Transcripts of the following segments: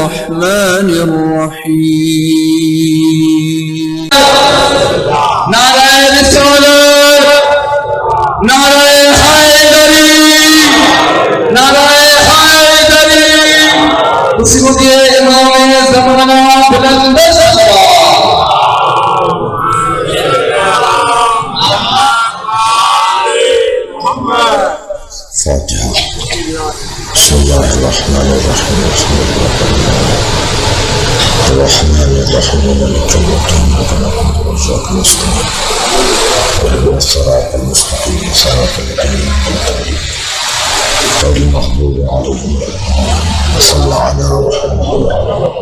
الرحمن الرحيم. نعرہ رسالت، نعرہ حیدری، نعرہ حیدری. اسی کو دیے امام زمانہ بلند فاتحة. بسم الله الرحمن الرحيم. الرحمن الرحيم مالك يوم الدين إياك نعبد وإياك نستعين اهدنا الصراط المستقيم صراط الذين أنعمت عليهم غير المغضوب عليهم ولا الضالين. صل على محمد وعلى آله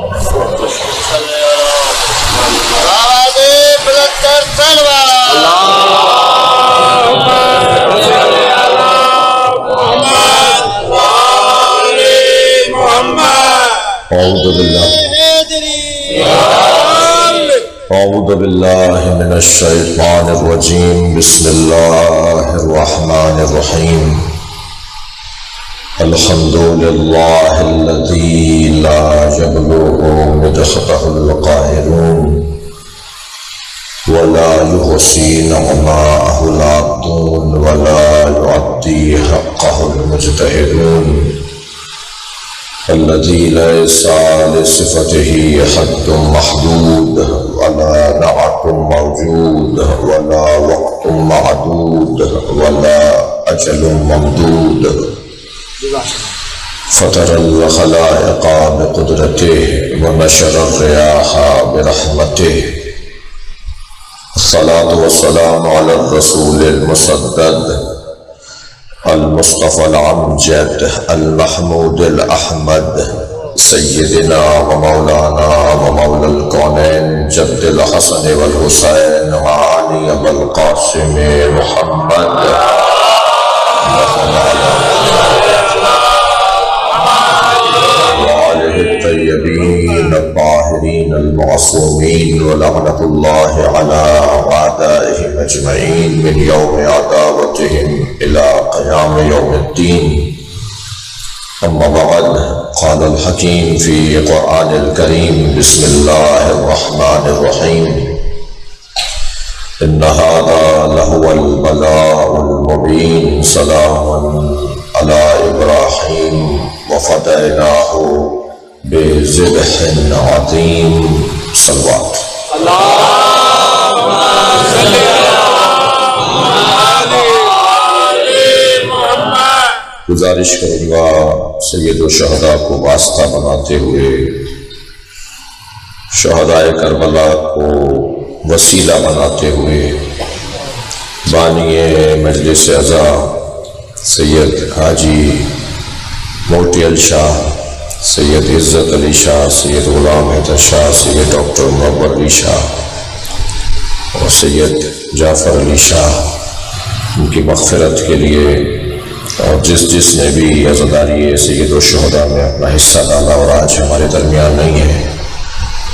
أعوذ بالله من الشيطان الرجيم. بسم الله الرحمن الرحيم. الحمد لله الذي لا يبلغ مدحته القاهرون ولا يحصي نعماءه العابدون ولا يعطي حقه المجتهدون الذي ليس لصفته حد محدود ولا نعت موجود ولا وقت معدود ولا أجل ممدود. فطر الخلائق بقدرته ونشر الرياح برحمته. الصلاة والسلام على الرسول المسدد المصطفى العمجد المحمود الأحمد سيدنا ومولانا ومولى الكونين جد الحسن والحسين وعلي أبا القاسم محمد. وآله الطيبين الطاهرين المعصومين ولعنة الله على أعدائهم أجمعين من يوم عداوتهم إلى قيام يوم الدين. أما بعد، قال الحكيم في قرآن الكريم. بسم الله الرحمن الرحيم. إن هذا لهو البلاء المبين. سلام على إبراهيم وفديناه بذبح عظيم. صلوات. اللهم صل گزارش کروں گا سید الشہداء کو واسطہ بناتے ہوئے شہدائے کربلا کو وسیلہ بناتے ہوئے بانی مجلس عزا سید حاجی موتی علی شاہ، سید عزت علی شاہ، سید غلام حیدر شاہ، سید ڈاکٹر منور علی شاہ اور سید جعفر علی شاہ، ان کی مغفرت کے لیے، اور جس نے بھی عزاداری سید الشہداء میں اپنا حصہ ڈالا اور آج ہمارے درمیان نہیں ہے،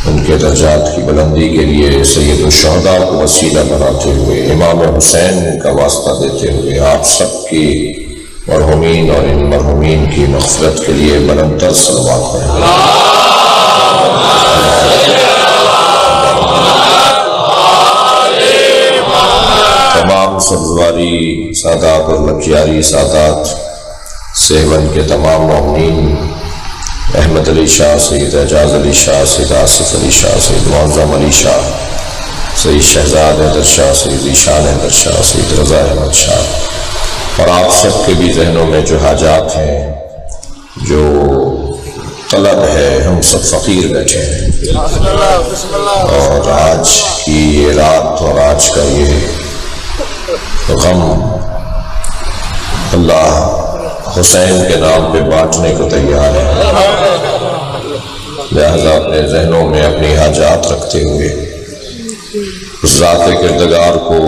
ان کے درجات کی بلندی کے لیے سید الشہداء کو وسیلہ بناتے ہوئے امام حسین کا واسطہ دیتے ہوئے آپ سب کی مرحومین اور ان مرحومین کی مغفرت کے لیے بلند تر صلوات کریں. تمام سبزواری سادات اور لکھیاری سادات، سیون کے تمام مومنین، احمد علی شاہ، سید اعجاز علی شاہ، سید آصف علی شاہ، سید معظم علی شاہ، سید شہزاد حیدر شاہ، سید ذیشان حیدر شاہ، سید رضا احمد شاہ، اور آپ سب کے بھی ذہنوں میں جو حاجات ہیں، جو طلب ہے، ہم سب فقیر بیٹھے ہیں، اور آج کی یہ رات اور آج کا یہ غم اللہ حسین کے نام پہ بانٹنے کو تیار ہے. لہذا اپنے ذہنوں میں اپنی حاجات رکھتے ہوئے اس ذات کردگار کو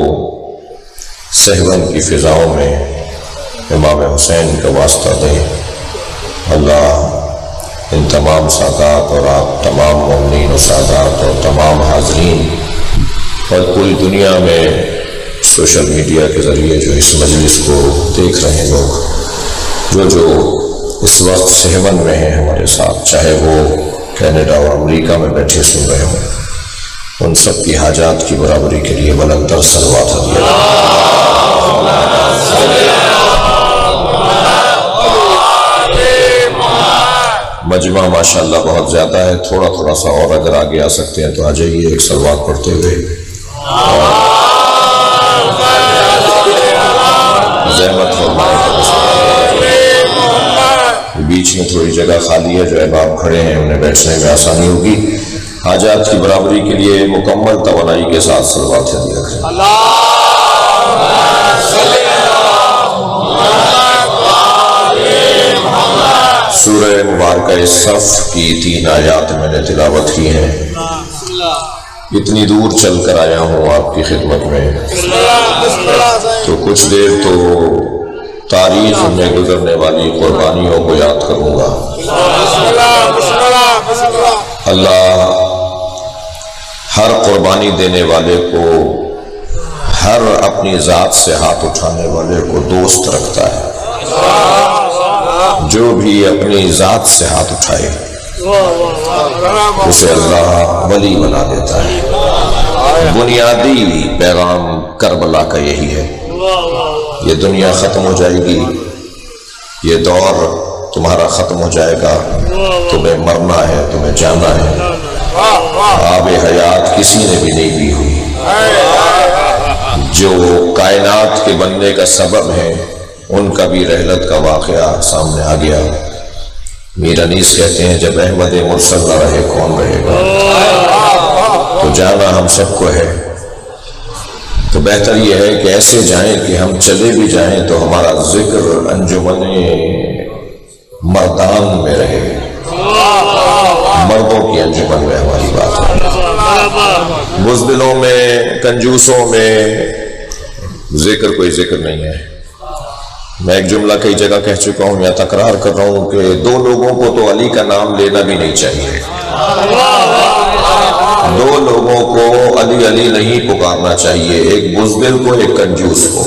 سہون کی فضاؤں میں امام حسین کا واسطہ دیں. اللہ ان تمام سادات اور آپ تمام مومنین و سادات اور تمام حاضرین اور پوری دنیا میں سوشل میڈیا کے ذریعے جو اس مجلس کو دیکھ رہے ہیں لوگ، جو اس وقت سہون میں ہیں ہمارے ساتھ، چاہے وہ کینیڈا اور امریکہ میں بیٹھے سن رہے ہوں، ان سب کی حاجات کی برابری کے لیے بلندر صلوات مجمع ماشاءاللہ بہت زیادہ ہے، تھوڑا تھوڑا سا اور اگر آگے آ سکتے ہیں تو آ جائیے، ایک صلوات پڑھتے ہوئے زحمت فرمائے۔ بیچ میں تھوڑی جگہ خالی ہے، جو احباب کھڑے ہیں انہیں بیٹھنے میں آسانی ہوگی۔ حاجات کی برابری کے لیے مکمل توانائی کے ساتھ صلوات ہدیہ کریں۔ سورہ مبارکہ صف کی 3 آیات میں نے تلاوت کی ہیں۔ اتنی دور چل کر آیا ہوں آپ کی خدمت میں، تو کچھ دیر تو تاریخ میں گزرنے والی قربانیوں کو یاد کروں گا۔ اللہ ہر قربانی دینے والے کو، ہر اپنی ذات سے ہاتھ اٹھانے والے کو دوست رکھتا ہے۔ جو بھی اپنی ذات سے ہاتھ اٹھائے اسے اللہ ولی بنا دیتا ہے۔ بنیادی پیغام کربلا کا یہی ہے۔ یہ دنیا ختم ہو جائے گی، یہ دور تمہارا ختم ہو جائے گا، تمہیں مرنا ہے، تمہیں جانا ہے۔ آب حیات کسی نے بھی نہیں پی ہوئی۔ جو کائنات کے بننے کا سبب ہے ان کا بھی رحلت کا واقعہ سامنے آ گیا۔ میر انیس کہتے ہیں جب احمد مرسل نہ رہے کون رہے گا، تو جانا ہم سب کو ہے۔ تو بہتر یہ ہے کہ ایسے جائیں کہ ہم چلے بھی جائیں تو ہمارا ذکر انجمن مردان میں رہے، مردوں کی انجمن میں ہماری بات ہے۔ بزدلوں میں، کنجوسوں میں ذکر کوئی ذکر نہیں ہے۔ میں ایک جملہ کئی جگہ کہہ چکا ہوں یا تکرار کر رہا ہوں کہ 2 لوگوں کو تو علی کا نام لینا بھی نہیں چاہیے۔ 2 لوگوں کو علی علی نہیں پکارنا چاہیے، ایک بزدل کو، ایک کنجوس کو۔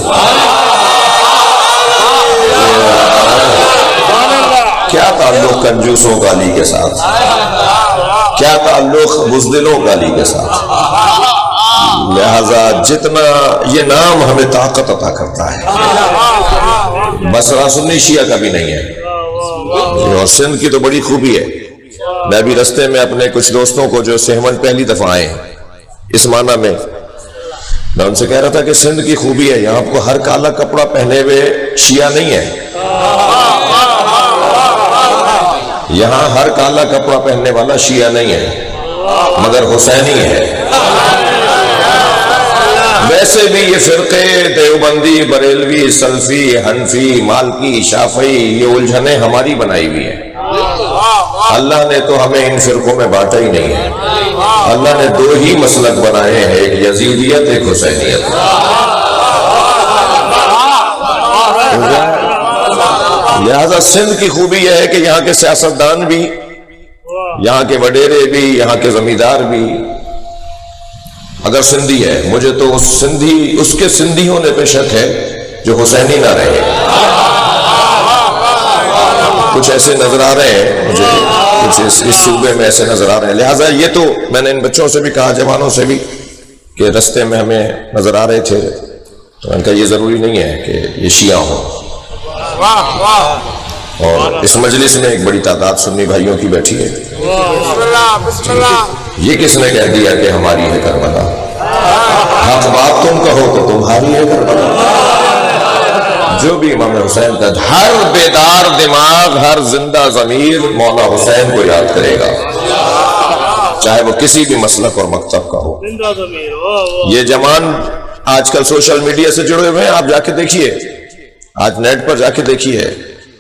کیا تعلق کنجوسوں کا علی کے ساتھ؟ کیا تعلق بزدلوں کا علی کے ساتھ؟ لہذا جتنا یہ نام ہمیں طاقت عطا کرتا ہے، مسئلہ سنی شیعہ کا بھی نہیں ہے۔ اور سندھ کی تو بڑی خوبی ہے۔ میں بھی رستے میں اپنے کچھ دوستوں کو جو سہمن پہلی دفعہ آئے ہیں اس معنی میں ان سے کہہ رہا تھا کہ سندھ کی خوبی ہے، یہاں کو ہر کالا کپڑا پہنے ہوئے شیعہ نہیں ہے، یہاں ہر کالا کپڑا پہننے والا شیعہ نہیں ہے مگر حسینی ہے۔ ویسے بھی یہ فرقے دیوبندی، بریلوی، سلفی، حنفی، مالکی، شافعی، یہ الجھنیں ہماری بنائی ہوئی ہیں۔ اللہ نے تو ہمیں ان فرقوں میں بانٹا ہی نہیں ہے۔ اللہ نے 2 ہی مسلک بنائے ہیں، ایک یزیدیت، ایک حسینیت۔ لہذا سندھ کی خوبی یہ ہے کہ یہاں کے سیاستدان بھی، یہاں کے وڈیرے بھی، یہاں کے زمیندار بھی اگر سندھی ہے، مجھے تو اس کے سندھی ہونے پہ شک ہے جو حسینی نہ رہے۔ کچھ ایسے نظر آ رہے ہیں مجھے، کچھ اس صوبے میں ایسے نظر آ رہے ہیں۔ لہٰذا یہ تو میں نے ان بچوں سے بھی کہا، جوانوں سے بھی، کہ رستے میں ہمیں نظر آ رہے تھے تو ان کا یہ ضروری نہیں ہے کہ یہ شیعہ ہوں۔ اور اس مجلس میں ایک بڑی تعداد سنی بھائیوں کی بیٹھی ہے۔ یہ کس نے کہہ دیا کہ ہماری ہے کربلا؟ حق بات تم کہو تو تمہاری ہے کربلا۔ جو بھی امام حسین کا، ہر بیدار دماغ، ہر زندہ ضمیر مولا حسین کو یاد کرے گا، چاہے وہ کسی بھی مسلک اور مکتب کا ہو۔ یہ جوان آج کل سوشل میڈیا سے جڑے ہوئے ہیں، آپ جا کے دیکھیے، آج نیٹ پر جا کے دیکھیے،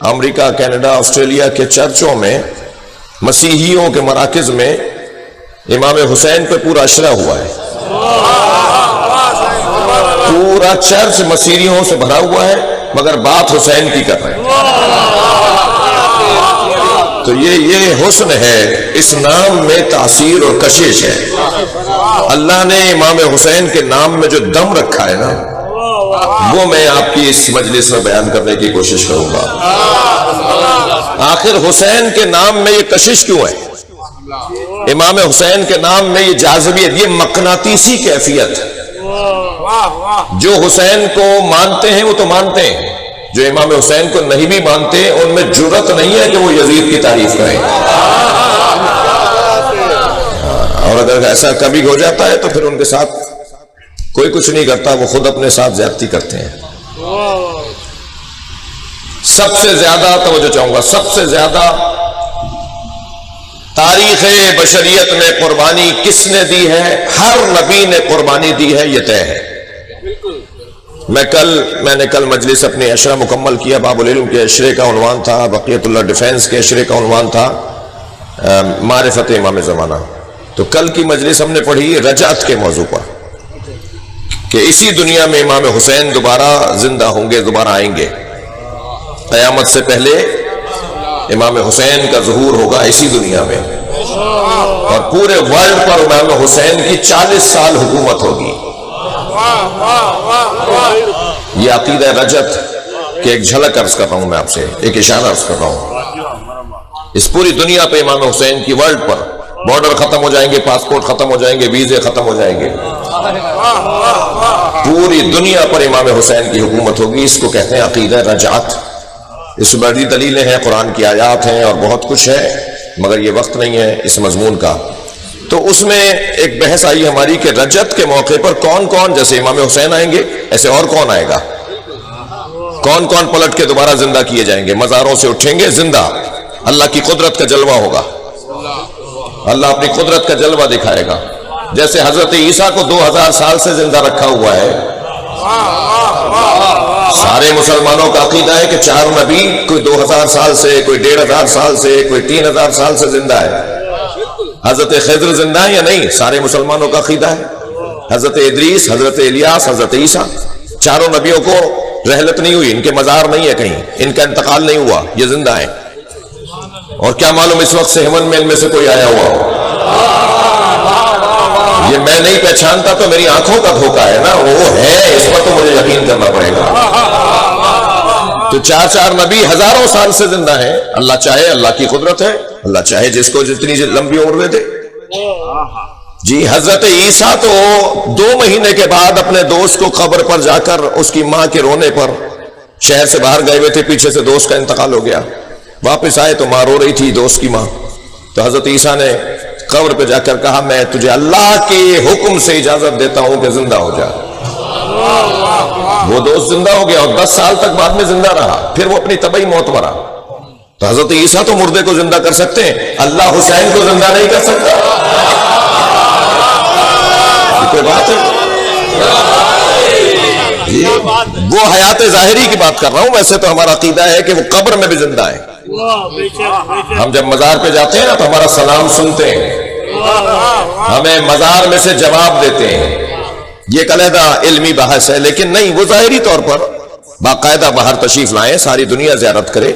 امریکہ، کینیڈا، آسٹریلیا کے چرچوں میں، مسیحیوں کے مراکز میں امام حسین پہ پورا اشرا ہوا ہے۔ پورا چرچ مسیحیوں سے بھرا ہوا ہے مگر بات حسین کی کر رہے ہیں۔ تو یہ حسن ہے، اس نام میں تاثیر اور کشش ہے۔ اللہ نے امام حسین کے نام میں جو دم رکھا ہے نا، وہ میں آپ کی اس مجلس میں بیان کرنے کی کوشش کروں گا۔ آخر حسین کے نام میں یہ کشش کیوں ہے؟ امام حسین کے نام میں یہ جاذبیت، یہ مقناطیسی کیفیت ہے۔ جو حسین کو مانتے ہیں وہ تو مانتے ہیں، جو امام حسین کو نہیں بھی مانتے ان میں جرأت نہیں ہے کہ وہ یزید کی تعریف کریں، اور اگر ایسا کبھی ہو جاتا ہے تو پھر ان کے ساتھ کوئی کچھ نہیں کرتا، وہ خود اپنے ساتھ زیادتی کرتے ہیں۔ سب سے زیادہ توجہ چاہوں گا، سب سے زیادہ تاریخ بشریت میں قربانی کس نے دی ہے؟ ہر نبی نے قربانی دی ہے، یہ طے ہے۔ میں نے کل مجلس اپنی عشرہ مکمل کیا، باب العلم کے عشرے کا عنوان تھا، بقیت اللہ ڈیفینس کے عشرے کا عنوان تھا معرفت امام زمانہ۔ تو کل کی مجلس ہم نے پڑھی رجعت کے موضوع پر، کہ اسی دنیا میں امام حسین دوبارہ زندہ ہوں گے، دوبارہ آئیں گے، قیامت سے پہلے امام حسین کا ظہور ہوگا اسی دنیا میں، اور پورے ورلڈ پر امام حسین کی 40 سال حکومت ہوگی۔ یہ عقیدہ رجعت کہ ایک جھلک عرض کر رہا ہوں میں آپ سے، ایک اشارہ عرض کر رہا ہوں۔ اس پوری دنیا پہ امام حسین کی ورلڈ پر بارڈر ختم ہو جائیں گے، پاسپورٹ ختم ہو جائیں گے، ویزے ختم ہو جائیں گے، پوری دنیا پر امام حسین کی حکومت ہوگی۔ اس کو کہتے ہیں عقیدہ رجعت۔ اس میں بڑی دلیلیں ہیں، قرآن کی آیات ہیں اور بہت کچھ ہے، مگر یہ وقت نہیں ہے اس مضمون کا۔ تو اس میں ایک بحث آئی ہماری کہ رجعت کے موقع پر کون کون، جیسے امام حسین آئیں گے ایسے اور کون آئے گا، کون کون پلٹ کے دوبارہ زندہ کیے جائیں گے، مزاروں سے اٹھیں گے زندہ، اللہ کی قدرت کا جلوہ ہوگا، اللہ اپنی قدرت کا جلوہ دکھائے گا۔ جیسے حضرت عیسیٰ کو 2000 سال سے زندہ رکھا ہوا ہے، سارے مسلمانوں کا عقیدہ ہے کہ 4 نبی، کوئی 2000 سال سے، کوئی 1500 سال سے، کوئی 3000 سال سے زندہ ہے۔ حضرت خضر زندہ ہے یا نہیں؟ سارے مسلمانوں کا عقیدہ ہے۔ حضرت ادریس، حضرت الیاس، حضرت عیسیٰ، چاروں نبیوں کو رحلت نہیں ہوئی، ان کے مزار نہیں ہے کہیں، ان کا انتقال نہیں ہوا، یہ زندہ ہیں۔ اور کیا معلوم اس وقت سے ہیون میں ان میں سے کوئی آیا ہوا ہو، یہ میں نہیں پہچانتا تو میری آنکھوں کا دھوکہ ہے نا، وہ ہے، اس پر تو مجھے یقین کرنا پڑے گا۔ تو 4 نبی ہزاروں سال سے زندہ ہیں، اللہ چاہے، اللہ کی قدرت ہے، اللہ چاہے جس کو جتنی لمبی عمر دے۔ جی حضرت عیسیٰ تو 2 مہینے کے بعد اپنے دوست کو قبر پر جا کر اس کی ماں کے رونے پر، شہر سے باہر گئے ہوئے تھے، پیچھے سے دوست کا انتقال ہو گیا، واپس آئے تو ماں رو رہی تھی، دوست کی ماں۔ تو حضرت عیسیٰ نے قبر پہ جا کر کہا، میں تجھے اللہ کے حکم سے اجازت دیتا ہوں کہ زندہ ہو جا۔ وہ دوست زندہ ہو گیا اور 10 سال تک بعد میں زندہ رہا، پھر وہ اپنی طبعی موت مرا۔ تو حضرت عیسیٰ تو مردے کو زندہ کر سکتے ہیں، اللہ حسین کو زندہ نہیں کر سکتا۔ یہ کوئی بات ہے؟ وہ حیات ظاہری کی بات کر رہا ہوں، ویسے تو ہمارا عقیدہ ہے کہ وہ قبر میں بھی زندہ ہے۔ ہم جب مزار پہ جاتے ہیں نا تو ہمارا سلام سنتے ہیں، ہمیں مزار میں سے جواب دیتے ہیں، یہ ایک علیحدہ علمی بحث ہے، لیکن نہیں، وہ ظاہری طور پر باقاعدہ باہر تشریف لائیں، ساری دنیا زیارت کرے۔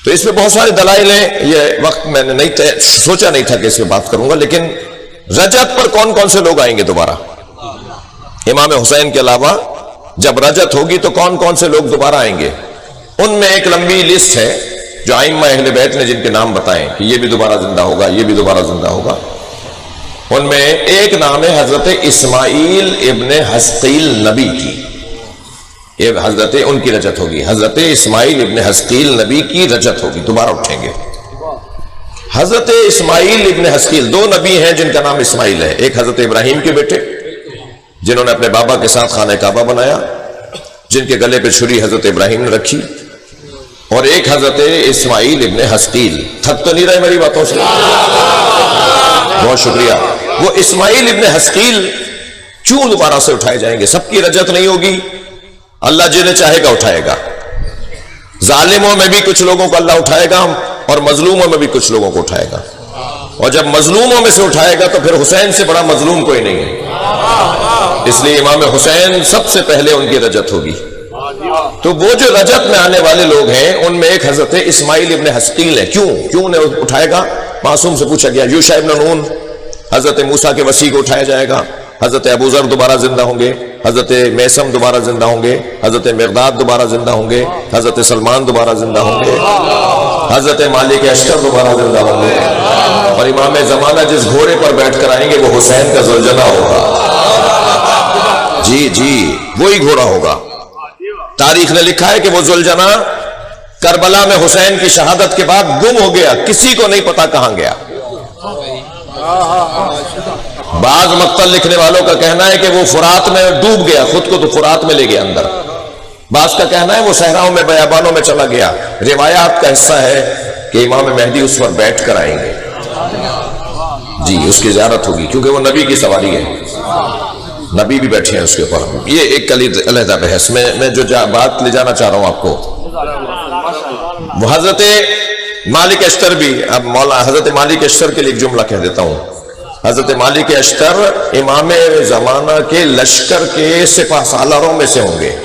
تو اس پہ بہت سارے دلائل ہیں، یہ وقت میں نے نہیں سوچا نہیں تھا کہ اس پہ بات کروں گا، لیکن رجعت پر کون کون سے لوگ آئیں گے دوبارہ؟ امام حسین کے علاوہ جب رجعت ہوگی تو کون کون سے لوگ دوبارہ آئیں گے؟ ان میں ایک لمبی لسٹ ہے جو ائمہ اہل بیت نے جن کے نام بتائے کہ یہ بھی دوبارہ زندہ ہوگا، یہ بھی دوبارہ زندہ ہوگا۔ ان میں ایک نام ہے حضرت اسماعیل ابن حزقیل نبی کی، یہ حضرت ان کی رجعت ہوگی، حضرت اسماعیل ابن حزقیل نبی کی رجعت ہوگی، دوبارہ اٹھیں گے۔ حضرت اسماعیل ابن حزقیل، 2 نبی ہیں جن کا نام اسماعیل ہے، ایک حضرت ابراہیم کے بیٹے جنہوں نے اپنے بابا کے ساتھ خانہ کعبہ بنایا، جن کے گلے پہ چھری حضرت ابراہیم نے رکھی، اور ایک حضرت اسماعیل ابن حزقیل۔ تھک تو نہیں رہے میری باتوں سے؟ بہت شکریہ۔ وہ اسماعیل ابن حزقیل کیوں دوبارہ سے اٹھائے جائیں گے؟ سب کی رجعت نہیں ہوگی، اللہ جنہیں چاہے گا اٹھائے گا۔ ظالموں میں بھی کچھ لوگوں کو اللہ اٹھائے گا اور مظلوموں میں بھی کچھ لوگوں کو اٹھائے گا، اور جب مظلوموں میں سے اٹھائے گا تو پھر حسین سے بڑا مظلوم کوئی نہیں ہے، اس لیے امام حسین سب سے پہلے ان کی رجعت ہوگی۔ تو وہ جو رجعت میں آنے والے لوگ ہیں ان میں ایک حضرت اسماعیل ابن حزقیل ہے۔ کیوں انہیں اٹھائے گا؟ معصوم سے پوچھا گیا، یوشع ابن نون، حضرت موسیٰ کے وصی کو اٹھایا جائے گا، حضرت ابو ذر دوبارہ زندہ ہوں گے، حضرت میسم دوبارہ زندہ ہوں گے، حضرت مقداد دوبارہ زندہ ہوں گے، حضرت سلمان دوبارہ زندہ ہوں گے، حضرت مالک اشتر دوبارہ زندہ ہوں گے، اور امام زمانہ جس گھوڑے پر بیٹھ کر آئیں گے وہ حسین کا ذوالجناح ہوگا. جی وہی گھوڑا ہوگا. تاریخ نے لکھا ہے کہ وہ ذوالجناح کربلا میں حسین کی شہادت کے بعد گم ہو گیا, کسی کو نہیں پتا کہاں گیا. بعض مقتل لکھنے والوں کا کہنا ہے کہ وہ فرات میں ڈوب گیا, خود کو تو فرات میں لے گیا اندر. بعض کا کہنا ہے وہ صحراؤں میں بیابانوں میں چلا گیا. روایات کا حصہ ہے کہ امام مہدی اس پر بیٹھ کر آئیں گے. جی اس کی زیارت ہوگی کیونکہ وہ نبی کی سواری ہے, نبی بھی بیٹھے ہیں اس کے اوپر. یہ ایک علیحدہ بحث. میں جو بات لے جانا چاہ رہا ہوں آپ کو, وہ حضرت مالک اشتر بھی, اب مولا حضرت مالک اشتر کے لیے ایک جملہ کہہ دیتا ہوں. حضرت مالک اشتر امام زمانہ کے لشکر کے سپہ سالاروں میں سے ہوں گے.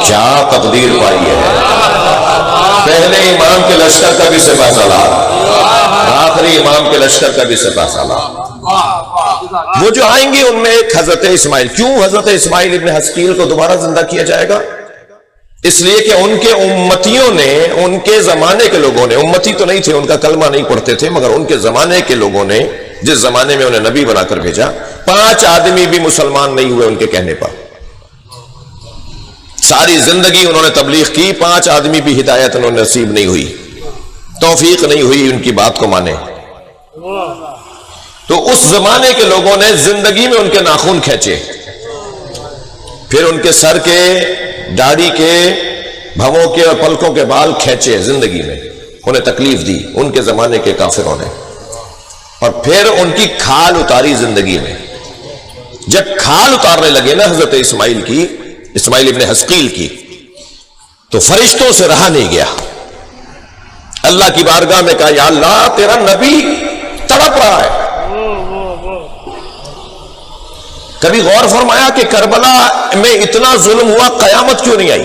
کیا تقدیر پائی ہے, پہلے امام کے لشکر کا بھی سپہ سالار, آخری امام کے لشکر کا بھی سپہ سالار. وہ جو آئیں گے ان میں ایک حضرت اسماعیل. کیوں حضرت اسماعیل ابن حسکیل کو دوبارہ زندہ کیا جائے گا؟ اس لیے کہ ان کے امتیوں نے, ان کے زمانے کے لوگوں نے, امتی تو نہیں تھے, ان کا کلمہ نہیں پڑھتے تھے, مگر ان کے زمانے کے لوگوں نے جس زمانے میں انہیں نبی بنا کر بھیجا, 5 آدمی بھی مسلمان نہیں ہوئے ان کے کہنے پر. ساری زندگی انہوں نے تبلیغ کی, 5 آدمی بھی ہدایت انہوں نے نصیب نہیں ہوئی, توفیق نہیں ہوئی ان کی بات کو مانے. تو اس زمانے کے لوگوں نے زندگی میں ان کے ناخن کھینچے, پھر ان کے سر کے, داڑھی کے, بھووں کے اور پلکوں کے بال کھینچے زندگی میں, انہیں تکلیف دی ان کے زمانے کے کافروں نے. اور پھر ان کی کھال اتاری زندگی میں. جب کھال اتارنے لگے نا حضرت اسماعیل کی, اسماعیل ابن حسکیل کی, تو فرشتوں سے رہا نہیں گیا. اللہ کی بارگاہ میں کہا, یا اللہ تیرا نبی تڑپ رہا ہے. کبھی غور فرمایا کہ کربلا میں اتنا ظلم ہوا, قیامت کیوں نہیں آئی؟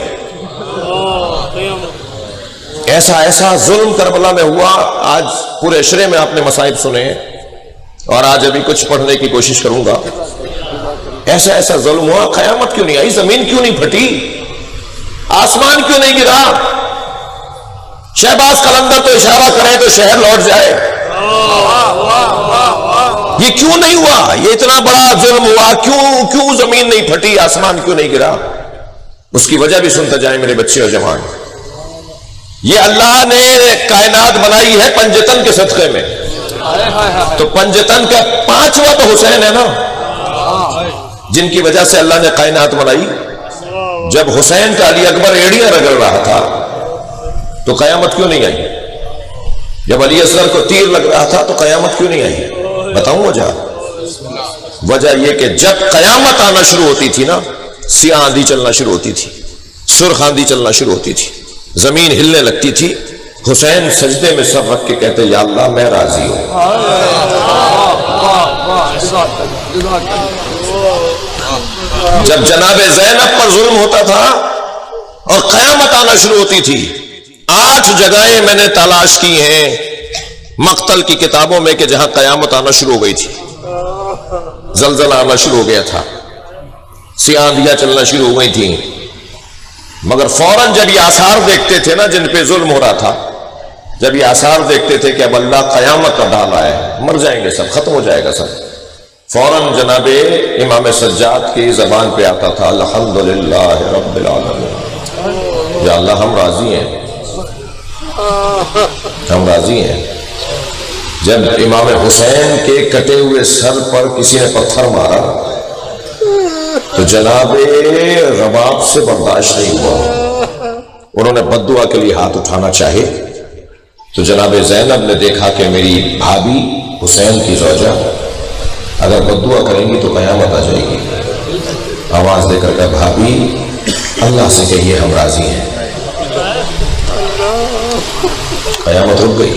ایسا ظلم کربلا میں ہوا. آج پورے عشرے میں آپ نے مصائب سنے ہیں, اور آج ابھی کچھ پڑھنے کی کوشش کروں گا. ایسا ظلم ہوا, قیامت کیوں نہیں آئی؟ زمین کیوں نہیں پھٹی؟ آسمان کیوں نہیں گرا؟ شہباز قلندر تو اشارہ کریں تو شہر لوٹ جائے. یہ کیوں نہیں ہوا؟ یہ اتنا بڑا ظلم ہوا, کیوں زمین نہیں پھٹی, آسمان کیوں نہیں گرا؟ اس کی وجہ بھی سنتا جائیں میرے بچے اور جوان. یہ اللہ نے کائنات بنائی ہے پنجتن کے صدقے میں, تو پنجتن کا 5واں تو حسین ہے نا, جن کی وجہ سے اللہ نے کائنات بنائی. جب حسین کا علی اکبر ایڑیاں رگڑ رہا تھا تو قیامت کیوں نہیں آئی؟ جب علی اصغر کو تیر لگ رہا تھا تو قیامت کیوں نہیں آئی؟ بتاؤں وجہ یہ کہ جب قیامت آنا شروع ہوتی تھی نا, سیاہ آندھی چلنا شروع ہوتی تھی, سرخ آندھی چلنا شروع ہوتی تھی, زمین ہلنے لگتی تھی, حسین سجدے میں سر رکھ کے کہتے, یا اللہ میں راضی ہوں. جب جناب زینب پر ظلم ہوتا تھا اور قیامت آنا شروع ہوتی تھی, 8 جگہیں میں نے تلاش کی ہیں مقتل کی کتابوں میں کہ جہاں قیامت آنا شروع ہو گئی تھی, زلزلہ آنا شروع ہو گیا تھا, سیاہ آندھیاں چلنا شروع ہو گئی تھیں. مگر فوراً جب یہ آثار دیکھتے تھے نا جن پہ ظلم ہو رہا تھا, جب یہ آثار دیکھتے تھے کہ اب اللہ قیامت کا ڈالا ہے, مر جائیں گے سب, ختم ہو جائے گا سب, فوراً جناب امام سجاد کی زبان پہ آتا تھا, الحمدللہ رب العالمین, یا اللہ ہم راضی ہیں, ہم راضی ہیں. جب امام حسین کے کٹے ہوئے سر پر کسی نے پتھر مارا تو جناب رباب سے برداشت نہیں ہوا, انہوں نے بددعا کے لیے ہاتھ اٹھانا چاہے تو جناب زینب نے دیکھا کہ میری بھابھی حسین کی زوجہ اگر بددعا کریں گی تو قیامت آ جائے گی. آواز دے کر کہ بھابھی اللہ سے کہیے ہم راضی ہیں. قیامت رک گئی.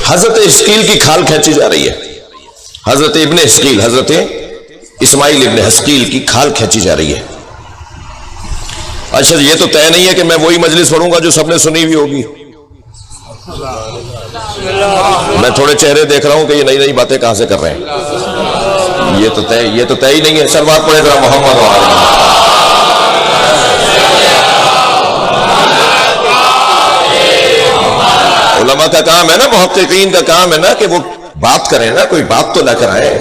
حضرت حسکیل کی کھال کھینچی جا رہی ہے, حضرت ابن حسکیل, حضرت اسماعیل ابن حسکیل کی کھال کھینچی جا رہی ہے. اچھا یہ تو طے نہیں ہے کہ میں وہی مجلس پڑھوں گا جو سب نے سنی ہوئی ہوگی. میں تھوڑے چہرے دیکھ رہا ہوں کہ یہ نئی نئی باتیں کہاں سے کر رہے ہیں. یہ تو طے ہی نہیں ہے. سلوات پڑھے ذرا محمد و آل. علماء کا کام ہے نا, محققین کا کام ہے نا کہ وہ بات کریں نا، کوئی بات تو لے کر آئے.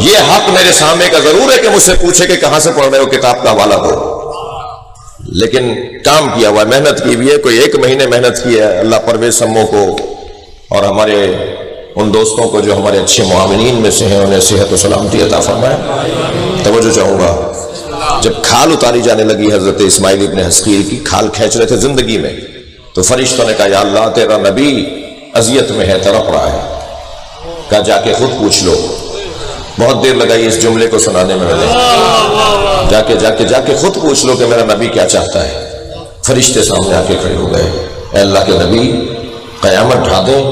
یہ حق میرے سامنے کا ضرور ہے کہ مجھ سے پوچھے کہ کہاں سے پڑھ رہے ہو، کتاب کا حوالہ دو. لیکن کام کیا ہوا ہے، محنت کی بھی ہے. کوئی 1 مہینے محنت کی ہے. اللہ پرویز سمو کو اور ہمارے ان دوستوں کو جو ہمارے اچھے معاونین میں سے ہیں انہیں صحت و سلامتی عطا فرمائے. توجہ چاہوں گا، جب کھال اتاری جانے لگی حضرت اسماعیل ابن حسقیل کی، کھال کھینچ رہے تھے زندگی میں، تو فرشتوں نے کہا یا اللہ تیرا نبی اذیت میں ہے، تڑپ رہا ہے. کہا جا کے خود پوچھ لو. بہت دیر لگائی اس جملے کو سنانے میں نے. جا کے خود پوچھ لو کہ میرا نبی کیا چاہتا ہے. فرشتے سامنے آ کے کھڑے ہو گئے. اے اللہ کے نبی، قیامت ڈھا دیں،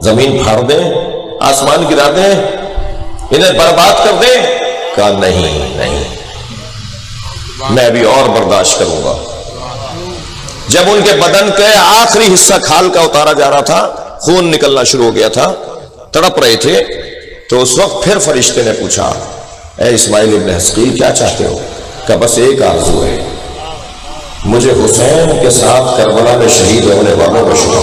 زمین پھاڑ دیں، آسمان گرا دیں، انہیں برباد کر دیں. کہا نہیں، میں ابھی اور برداشت کروں گا. جب ان کے بدن کے آخری حصہ کھال کا اتارا جا رہا تھا، خون نکلنا شروع ہو گیا تھا، تڑپ رہے تھے، تو اس وقت پھر فرشتے نے پوچھا اے اسماعیل ابن حسقیل کیا چاہتے ہو؟ کہ بس ایک آرزو ہے، مجھے حسین کے ساتھ کربلا میں شہید ہونے والوں کا شکر.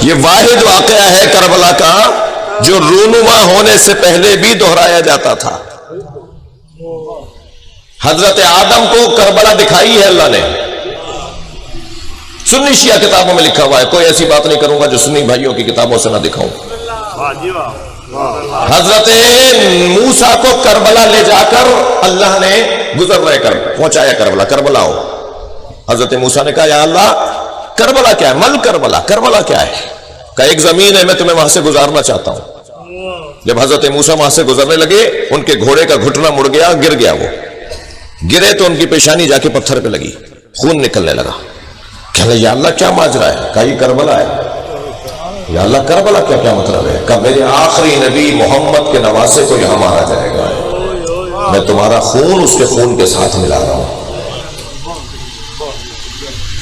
یہ واحد واقعہ ہے کربلا کا جو رونما ہونے سے پہلے بھی دہرایا جاتا تھا. حضرت آدم کو کربلا دکھائی ہے اللہ نے. سنی شیعہ کتابوں میں لکھا ہوا ہے، کوئی ایسی بات نہیں کروں گا جو سنی بھائیوں کی کتابوں سے نہ دکھاؤں. حضرت موسیٰ کو کربلا لے جا کر اللہ نے گزر رہے کر پہنچایا کربلا ہو. حضرت موسیٰ نے کہا یا اللہ کربلا کیا ہے؟ مل کربلا کیا ہے؟ کہ ایک زمین ہے، میں تمہیں وہاں سے گزارنا چاہتا ہوں. جب حضرت موسیٰ وہاں سے گزرنے لگے، ان کے گھوڑے کا گھٹنا مڑ گیا، گر گیا. وہ گرے تو ان کی پیشانی جا کے پتھر پہ لگی، خون نکلنے لگا. کہنے یا اللہ کیا ماجرا ہے؟ کہا یہ کربلا ہے. یا اللہ کربلا کیا مطلب ہے؟ کہ میرے آخری نبی محمد کے نواسے کو یہاں مارا جائے گا، میں تمہارا خون اس کے خون کے ساتھ ملا رہا ہوں.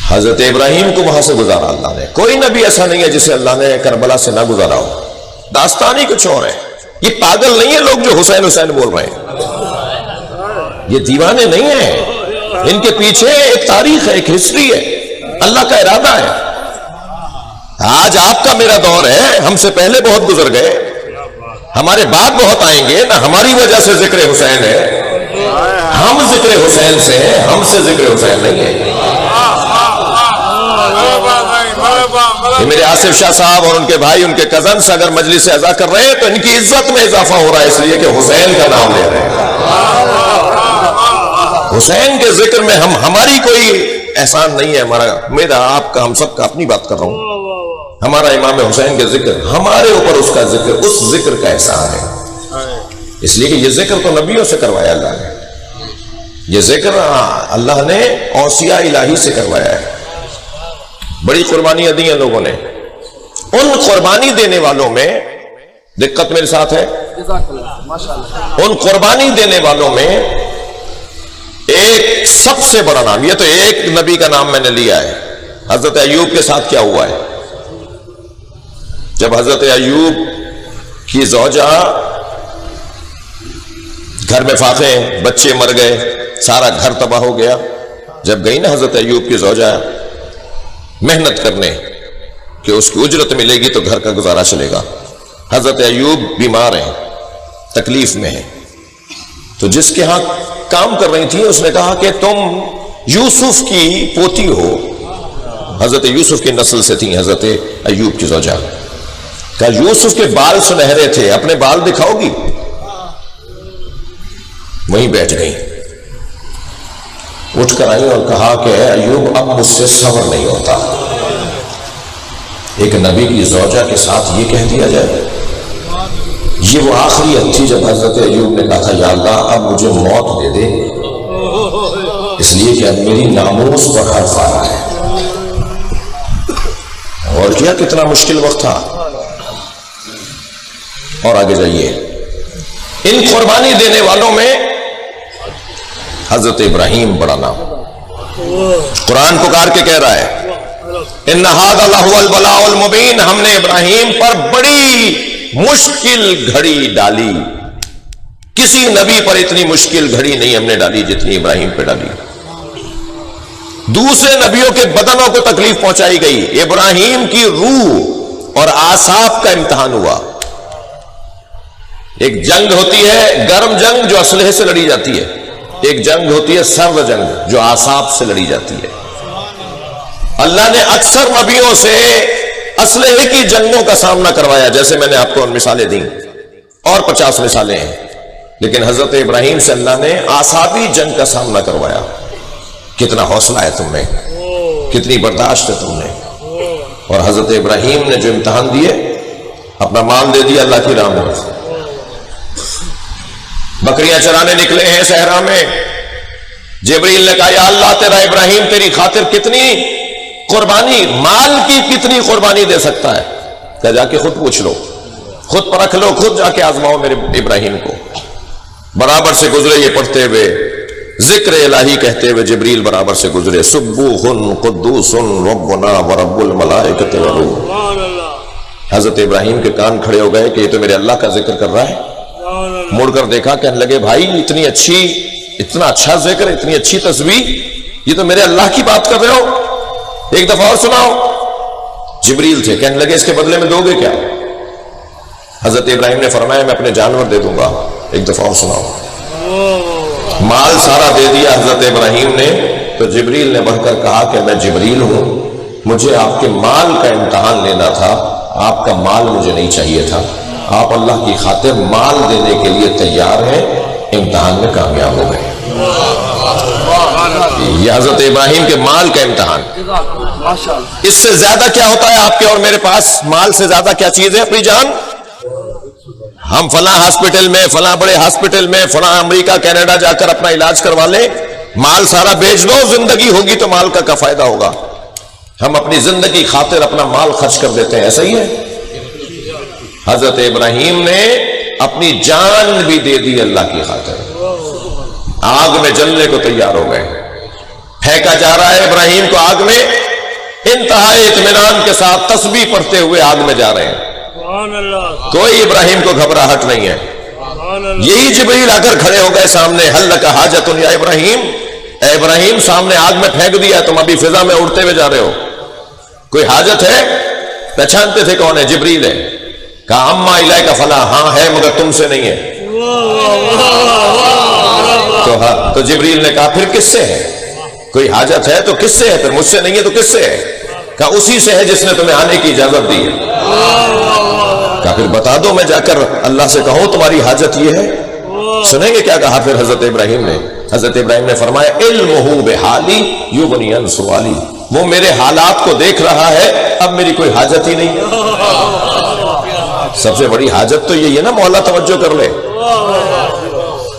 حضرت ابراہیم کو وہاں سے گزارا اللہ نے. کوئی نبی ایسا نہیں ہے جسے اللہ نے کربلا سے نہ گزارا ہو. داستان ہی کچھ اور ہے. یہ پاگل نہیں ہے لوگ جو حسین بول رہے ہیں، یہ دیوانے نہیں ہیں. ان کے پیچھے ایک تاریخ ہے، ایک ہسٹری ہے، اللہ کا ارادہ ہے. آج آپ کا میرا دور ہے، ہم سے پہلے بہت گزر گئے، ہمارے بعد بہت آئیں گے. نہ ہماری وجہ سے ذکر حسین ہے، ہم ذکر حسین سے ہیں، ہم سے ذکر حسین نہیں ہے. یہ میرے آصف شاہ صاحب اور ان کے بھائی، ان کے کزنس اگر مجلس سے اعزاز کر رہے ہیں تو ان کی عزت میں اضافہ ہو رہا ہے، اس لیے کہ حسین کا نام لے رہے ہیں. حسین کے ذکر میں ہماری کوئی احسان نہیں ہے. میرا، آپ کا، ہم سب کا، اپنی بات کر رہا ہوں. ہمارا امام حسین کے ذکر، ہمارے اوپر اس کا ذکر، اس ذکر کا احسان ہے. اس لیے کہ یہ ذکر تو نبیوں سے کروایا اللہ نے. یہ ذکر اللہ نے اوصیاء الہی سے کروایا ہے. بڑی قربانیاں دی ہیں لوگوں نے. ان قربانی دینے والوں میں، دقت میرے ساتھ ہے، ان قربانی دینے والوں میں ایک سب سے بڑا نام، یہ تو ایک نبی کا نام میں نے لیا ہے. حضرت ایوب کے ساتھ کیا ہوا ہے؟ جب حضرت ایوب کی زوجہ، گھر میں فاقے، بچے مر گئے، سارا گھر تباہ ہو گیا. جب گئی نا حضرت ایوب کی زوجہ محنت کرنے کہ اس کی اجرت ملے گی تو گھر کا گزارا چلے گا. حضرت ایوب بیمار ہیں، تکلیف میں ہیں، تو جس کے ہاں کام کر رہی تھی اس نے کہا کہ تم یوسف کی پوتی ہو. حضرت یوسف کی نسل سے تھی حضرت ایوب کی زوجہ. کہا یوسف کے بال سنہرے تھے، اپنے بال دکھاؤ گی؟ وہیں بیٹھ گئی. اٹھ کر آئی اور کہا کہ ایوب اب مجھ سے صبر نہیں ہوتا. ایک نبی کی زوجہ کے ساتھ یہ کہہ دیا جائے. یہ وہ آخری حد تھی جب حضرت ایوب نے کہا تھا یا اللہ اب مجھے موت دے دے، اس لیے کہ اب میری ناموس پر حرف آ رہا ہے. اور کیا کتنا مشکل وقت تھا. اور آگے جائیے، ان قربانی دینے والوں میں حضرت ابراہیم بڑا نام. قرآن پکار کے کہہ رہا ہے ان ھذا لہو البلاء المبین، ہم نے ابراہیم پر بڑی مشکل گھڑی ڈالی. کسی نبی پر اتنی مشکل گھڑی نہیں ہم نے ڈالی جتنی ابراہیم پہ ڈالی. دوسرے نبیوں کے بدنوں کو تکلیف پہنچائی گئی، ابراہیم کی روح اور اعصاب کا امتحان ہوا۔ ایک جنگ ہوتی ہے گرم جنگ جو اسلحے سے لڑی جاتی ہے، ایک جنگ ہوتی ہے سرد جنگ جو اعصاب سے لڑی جاتی ہے۔ اللہ نے اکثر نبیوں سے اسلحے کی جنگوں کا سامنا کروایا، جیسے میں نے آپ کو مثالیں دیں، اور 50 مثالیں ہیں، لیکن حضرت ابراہیم سے اللہ نے اعصابی جنگ کا سامنا کروایا۔ کتنا حوصلہ ہے تم میں، کتنی برداشت ہے تم میں۔ اور حضرت ابراہیم نے جو امتحان دیے، اپنا مال دے دیا اللہ کی راہ میں، بکریاں چرانے نکلے ہیں صحرا میں، جبریل نے کہا یا اللہ تیرا ابراہیم تیری خاطر کتنی قربانی، مال کی کتنی قربانی دے سکتا ہے؟ کہ جا کے خود پوچھ لو، خود پرکھ لو، خود جا کے آزماؤ میرے ابراہیم کو۔ برابر سے گزرے یہ پڑھتے ہوئے، ذکر الہی کہتے ہوئے جبریل برابر سے گزرے، سبوح قدوس ربنا ورب الملائکۃ والروح۔ حضرت ابراہیم کے کان کھڑے ہو گئے کہ یہ تو میرے اللہ کا ذکر کر رہا ہے۔ مڑ کر دیکھا، کہنے لگے بھائی اتنا اچھا ذکر، اتنی اچھی تسبیح، یہ تو میرے اللہ کی بات کر رہے ہو، ایک دفعہ اور سناؤ۔ جبریل تھے، کہنے لگے اس کے بدلے میں دو گے کیا؟ حضرت ابراہیم نے فرمایا میں اپنے جانور دے دوں گا، ایک دفعہ اور سناؤ۔ مال سارا دے دیا حضرت ابراہیم نے، تو جبریل نے بڑھ کر کہا کہ میں جبریل ہوں، مجھے آپ کے مال کا امتحان لینا تھا، آپ کا مال مجھے نہیں چاہیے تھا، آپ اللہ کی خاطر مال دینے کے لیے تیار ہیں، امتحان میں کامیاب ہو گئے۔ یہ حضرت ابراہیم کے مال کا امتحان۔ اس سے زیادہ کیا ہوتا ہے آپ کے اور میرے پاس؟ مال سے زیادہ کیا چیز ہے اپنی جان؟ ہم فلاں ہاسپٹل میں، فلاں بڑے ہاسپٹل میں، فلاں امریکہ کینیڈا جا کر اپنا علاج کروا لیں، مال سارا بیچ دو، زندگی ہوگی تو مال کا کیا فائدہ ہوگا؟ ہم اپنی زندگی خاطر اپنا مال خرچ کر دیتے ہیں، ایسا ہی ہے۔ حضرت ابراہیم نے اپنی جان بھی دے دی اللہ کی خاطر، آگ میں جلنے کو تیار ہو گئے، پھینکا جا رہا ہے ابراہیم کو آگ میں، انتہائی اطمینان کے ساتھ تسبیح پڑھتے ہوئے آگ میں جا رہے ہیں، کوئی ابراہیم کو گھبراہٹ نہیں ہے۔ یہی جبریل آ کر کھڑے ہو گئے سامنے، حل لک حاجت یا ابراہیم، اے ابراہیم سامنے آگ میں پھینک دیا، تم ابھی فضا میں اڑتے ہوئے جا رہے ہو، کوئی حاجت ہے؟ پہچانتے تھے کون ہے؟ جبریل ہے۔ کہا اما الیک فلا، ہاں ہے مگر تم سے نہیں ہے۔ تو جبریل نے کہا پھر کس سے ہے؟ کوئی حاجت ہے تو کس سے ہے؟ پھر مجھ سے نہیں ہے تو کس سے ہے؟ کہا اسی سے ہے جس نے تمہیں آنے کی اجازت دی ہے۔ کہا پھر بتا دو، میں جا کر اللہ سے کہوں تمہاری حاجت یہ ہے؟ سنیں گے کیا کہا پھر حضرت ابراہیم نے؟ حضرت ابراہیم نے فرمایا علمہ بحالی یغنی عن سوالی، وہ میرے حالات کو دیکھ رہا ہے، اب میری کوئی حاجت ہی نہیں ہے۔ سب سے بڑی حاجت تو یہی ہے نا، مولا توجہ کر لے،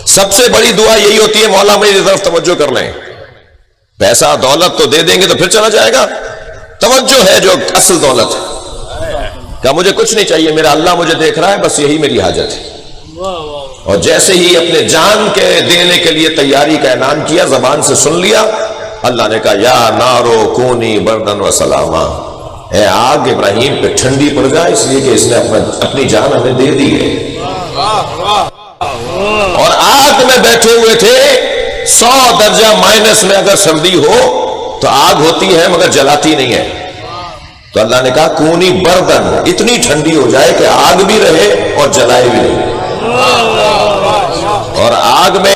سب سے بڑی دعا یہی ہوتی ہے مولا میری طرف توجہ کر لیں۔ پیسہ دولت تو دے دیں گے تو پھر چلا جائے گا، توجہ ہے جو اصل دولت ہے۔ کہ مجھے کچھ نہیں چاہیے، میرا اللہ مجھے دیکھ رہا ہے، بس یہی میری حاجت ہے۔ اور جیسے ہی اپنے جان کے دینے کے لیے تیاری کا اعلان کیا، زبان سے سن لیا، اللہ نے کہا یا نارو کونی بردن و سلاما، اے آگ ابراہیم پہ ٹھنڈی پڑ جائے، اس لیے کہ اس نے اپنی جان ہمیں دے دی ہے۔ اور آگ میں بیٹھے ہوئے تھے، 100 درجہ مائنس میں اگر سردی ہو تو آگ ہوتی ہے مگر جلاتی نہیں ہے، تو اللہ نے کہا کونی بردن، اتنی ٹھنڈی ہو جائے کہ آگ بھی رہے اور جلائے بھی نہیں۔ اور آگ میں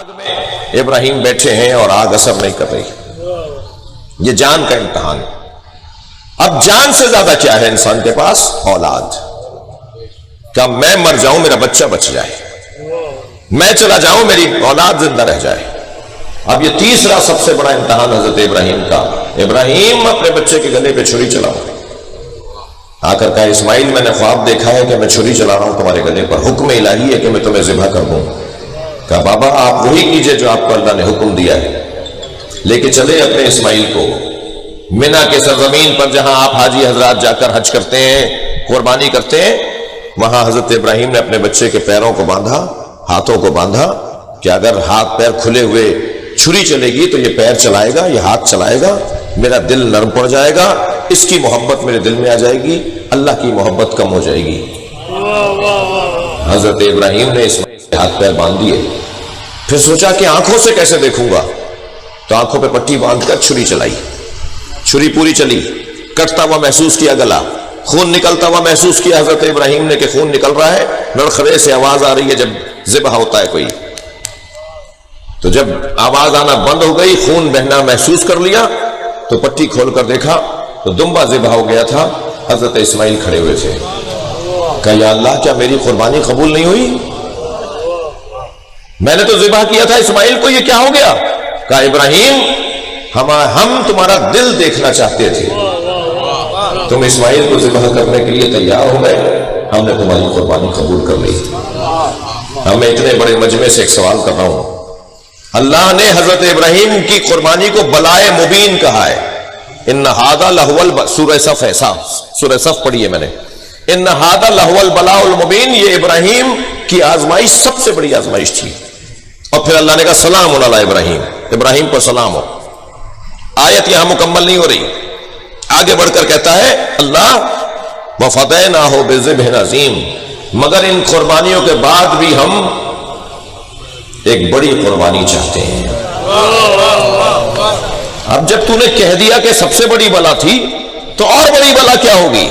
ابراہیم بیٹھے ہیں اور آگ اثر نہیں کر رہی۔ یہ جان کا امتحان۔ اب جان سے زیادہ کیا ہے انسان کے پاس؟ اولاد۔ کہ میں مر جاؤں میرا بچہ بچ جائے، میں چلا جاؤں میری اولاد زندہ رہ جائے۔ اب یہ تیسرا سب سے بڑا امتحان حضرت ابراہیم کا۔ ابراہیم اپنے بچے کے گلے پہ چھری چلاؤ، آ کر کہا اسماعیل میں نے خواب دیکھا ہے کہ میں چھری چلا رہا ہوں تمہارے گلے پر، حکم الہی ہے کہ میں تمہیں ذبح کر دوں۔ کہا بابا آپ وہی کیجئے جو آپ کو اللہ نے حکم دیا ہے۔ لے کے چلے اپنے اسماعیل کو منا کے سرزمین پر، جہاں آپ حاجی حضرات جا کر حج کرتے ہیں، قربانی کرتے ہیں، وہاں حضرت ابراہیم نے اپنے بچے کے پیروں کو باندھا، ہاتھوں کو باندھا، کہ اگر ہاتھ پیر کھلے ہوئے چھری چلے گی تو یہ پیر چلائے گا، یہ ہاتھ چلائے گا، میرا دل نرم پڑ جائے گا، اس کی محبت میرے دل میں آ جائے گی، اللہ کی محبت کم ہو جائے گی۔ حضرت ابراہیم نے اسماعیل کے ہاتھ پیر باندھ دیے، پھر سوچا کہ آنکھوں سے کیسے دیکھوں گا، تو آنکھوں پہ پٹی باندھ کر چھری چلائی، چھری پوری چلی، کٹتا ہوا محسوس کیا گلا، خون نکلتا ہوا محسوس کیا حضرت ابراہیم نے کہ خون نکل رہا ہے، نرخرے سے آواز آ رہی ہے جب ذبح ہوتا ہے کوئی، تو جب آواز آنا بند ہو گئی، خون بہنا محسوس کر لیا، تو پٹی کھول کر دیکھا تو دمبا ذبح ہو گیا تھا، حضرت اسماعیل کھڑے ہوئے تھے، کہا یا اللہ کیا میری قربانی قبول نہیں ہوئی؟ میں نے تو ذبح کیا تھا اسماعیل کو، یہ کیا ہو گیا؟ کہا ابراہیم ہم تمہارا دل دیکھنا چاہتے تھے، تم اسماعیل کو ذبح کرنے کے لیے تیار ہو گئے، ہم نے تمہاری قربانی قبول کر لی۔ اب میں اتنے بڑے مجمع سے ایک سوال کر رہا ہوں، اللہ نے حضرت ابراہیم کی قربانی کو بلائے مبین کہا ہے، ان ھذا لہو سورہ صف ہے، سورہ صف پڑھی ہے میں نے، ان ھذا لہو البلاء المبین، یہ ابراہیم کی آزمائش سب سے بڑی آزمائش تھی۔ اور پھر اللہ نے کہا سلام علی ابراہیم، ابراہیم پر سلام ہو۔ آیت یہاں مکمل نہیں ہو رہی، آگے بڑھ کر کہتا ہے اللہ وفدیناہ بذبح عظیم، مگر ان قربانیوں کے بعد بھی ہم ایک بڑی قربانی چاہتے ہیں۔ اب جب تو نے کہہ دیا کہ سب سے بڑی بلا تھی تو اور بڑی بلا کیا ہوگی،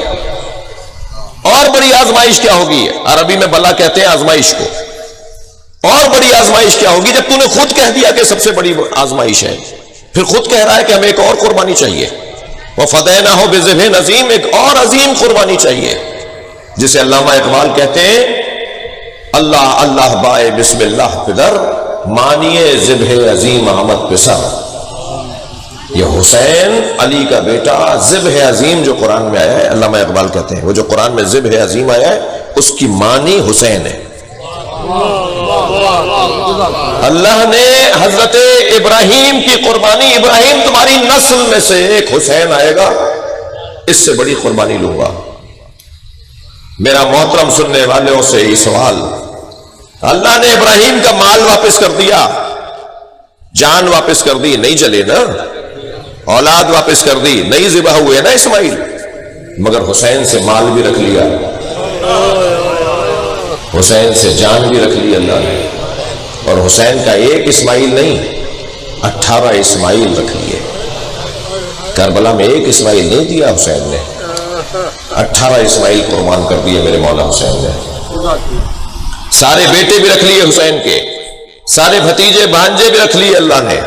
اور بڑی آزمائش کیا ہوگی؟ عربی میں بلا کہتے ہیں آزمائش کو۔ اور بڑی آزمائش کیا ہوگی جب تو نے خود کہہ دیا کہ سب سے بڑی آزمائش ہے، پھر خود کہہ رہا ہے کہ ہمیں ایک اور قربانی چاہیے، وَفَدَيْنَاهُ بِذِبْحٍ عَظِيمٍ، ایک اور عظیم قربانی چاہیے، جسے علامہ اقبال کہتے ہیں اللہ اللہ بائے بسم اللہ پدر، مانیے ذبح عظیم احمد پسر۔ یہ حسین علی کا بیٹا ذبح عظیم جو قرآن میں آیا ہے، علامہ اقبال کہتے ہیں وہ جو قرآن میں ذبح عظیم آیا ہے اس کی مانی حسین ہے۔ اللہ نے حضرت ابراہیم کی قربانی، ابراہیم تمہاری نسل میں سے ایک حسین آئے گا، اس سے بڑی قربانی لوں گا۔ میرا محترم سننے والوں سے یہ سوال، اللہ نے ابراہیم کا مال واپس کر دیا، جان واپس کر دی، نہیں جلے نا، اولاد واپس کر دی، نہیں ذبح ہوئے نا اسماعیل، مگر حسین سے مال بھی رکھ لیا، حسین سے جان بھی رکھ لی اللہ نے، اور حسین کا ایک اسماعیل نہیں 18 اسماعیل رکھ لیے۔ کربلا میں ایک اسماعیل نہیں دیا حسین نے، 18 اسماعیل قربان کر دیے میرے مولا حسین نے۔ سارے بیٹے بھی رکھ لیے حسین کے، سارے بھتیجے بھانجے بھی رکھ لیے اللہ نے،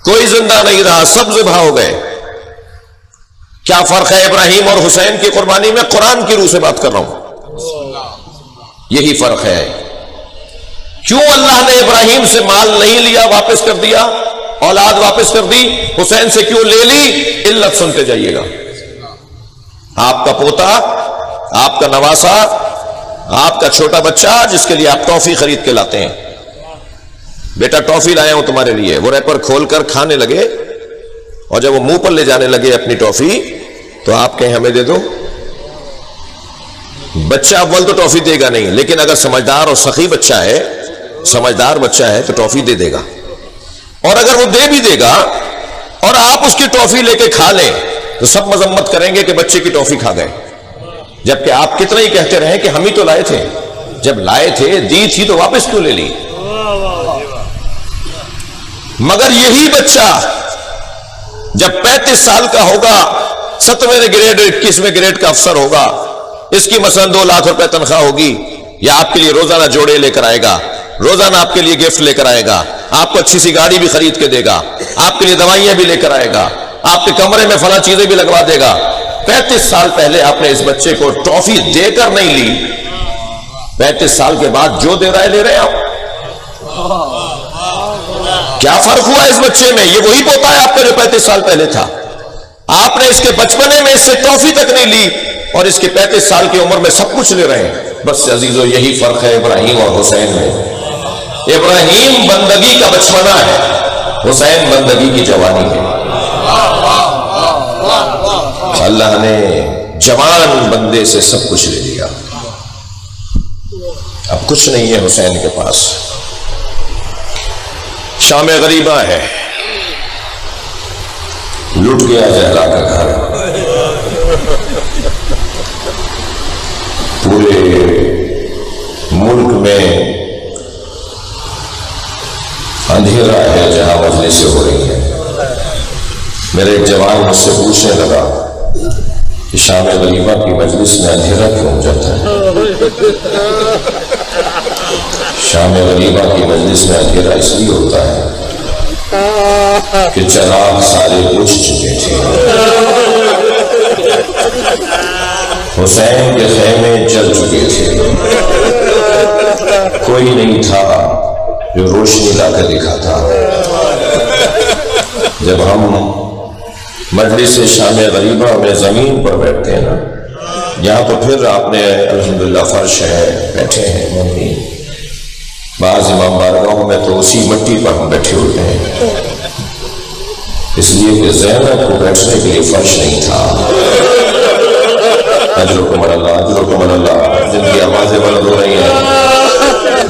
کوئی زندہ نہیں رہا، سب ذبح ہو گئے۔ کیا فرق ہے ابراہیم اور حسین کی قربانی میں؟ قرآن کی روح سے بات کر رہا ہوں، یہی فرق ہے۔ کیوں اللہ نے ابراہیم سے مال نہیں لیا، واپس کر دیا، اولاد واپس کر دی؟ حسین سے کیوں لے لی؟ علت سنتے جائیے گا۔ آپ کا پوتا، آپ کا نواسا، آپ کا چھوٹا بچہ جس کے لیے آپ ٹافی خرید کے لاتے ہیں، بیٹا ٹافی لایا ہوں تمہارے لیے، وہ ریپر کھول کر کھانے لگے، اور جب وہ منہ پر لے جانے لگے اپنی ٹافی تو آپ کہیں ہمیں دے دو۔ بچہ اول تو ٹافی دے گا نہیں، لیکن اگر سمجھدار اور سخی بچہ ہے، سمجھدار بچہ ہے تو ٹافی دے دے گا، اور اگر وہ دے بھی دے گا اور آپ اس کی ٹافی لے کے کھا لیں تو سب مذمت کریں گے کہ بچے کی ٹافی کھا گئے، جبکہ آپ کتنا ہی کہتے رہے کہ ہم ہی تو لائے تھے، جب لائے تھے دی تھی تو واپس کیوں لے لی؟ مگر یہی بچہ جب 35 سال کا ہوگا، 7ویں گریڈ 21ویں گریڈ کا افسر ہوگا، اس کی مثلا 2 لاکھ روپے تنخواہ ہوگی، یا آپ کے لیے روزانہ جوڑے لے کر آئے گا، روزانہ آپ کے لیے گفٹ لے کر آئے گا، آپ کو اچھی سی گاڑی بھی خرید کے دے گا، آپ کے لیے دوائیاں بھی لے کر آئے گا، آپ کے کمرے میں فلاں چیزیں بھی لگوا دے گا۔ 35 سال پہلے آپ نے اس بچے کو ٹافی دے کر نہیں لی، 35 سال کے بعد جو دے رہا ہے لے رہے ہیں آپ۔ کیا فرق ہوا اس بچے میں؟ یہ وہی پوتا ہے آپ کا جو 35 سال پہلے تھا، آپ نے اس کے بچپنے میں اس سے ٹافی تک نہیں لی، اور اس کے 35 سال کی عمر میں سب کچھ لے رہے ہیں۔ بس عزیزو یہی فرق ہے ابراہیم اور حسین میں۔ ابراہیم بندگی کا بچپنا ہے، حسین بندگی کی جوانی ہے۔ اللہ نے جوان بندے سے سب کچھ لے لیا، اب کچھ نہیں ہے حسین کے پاس۔ شام غریبہ ہے، لٹ گیا زہرا کا گھر، پورے ملک میں اندھیرا ہے جہاں مجلسیں ہو رہی ہیں، میرے ایک جوان مجھ سے پوچھنے لگا کہ شام غریبہ کی مجلس میں اندھیرا کیوں ہو جاتا ہے؟ شام غریبہ کی مجلس میں اندھیرا اس لیے ہوتا ہے کہ چراغ سارے بجھ چکے تھے، حسین کے خیمے جل چکے تھے، کوئی نہیں تھا جو روشنی لا کر دکھاتا۔ جب ہم مجلس شام غریبہ میں زمین پر بیٹھتے ہیں نا، یہاں تو پھر آپ نے الحمدللہ فرش ہے، بیٹھے ہیں ممی، بعض امام بارگاہوں میں تو اسی مٹی پر ہم بیٹھے ہوتے ہیں، اس لیے کہ زینب کو بیٹھنے کے لیے فرش نہیں تھا۔ اجرکم اللہ، اجرکم اللہ، جن کی آوازیں بلند ہو رہی ہیں،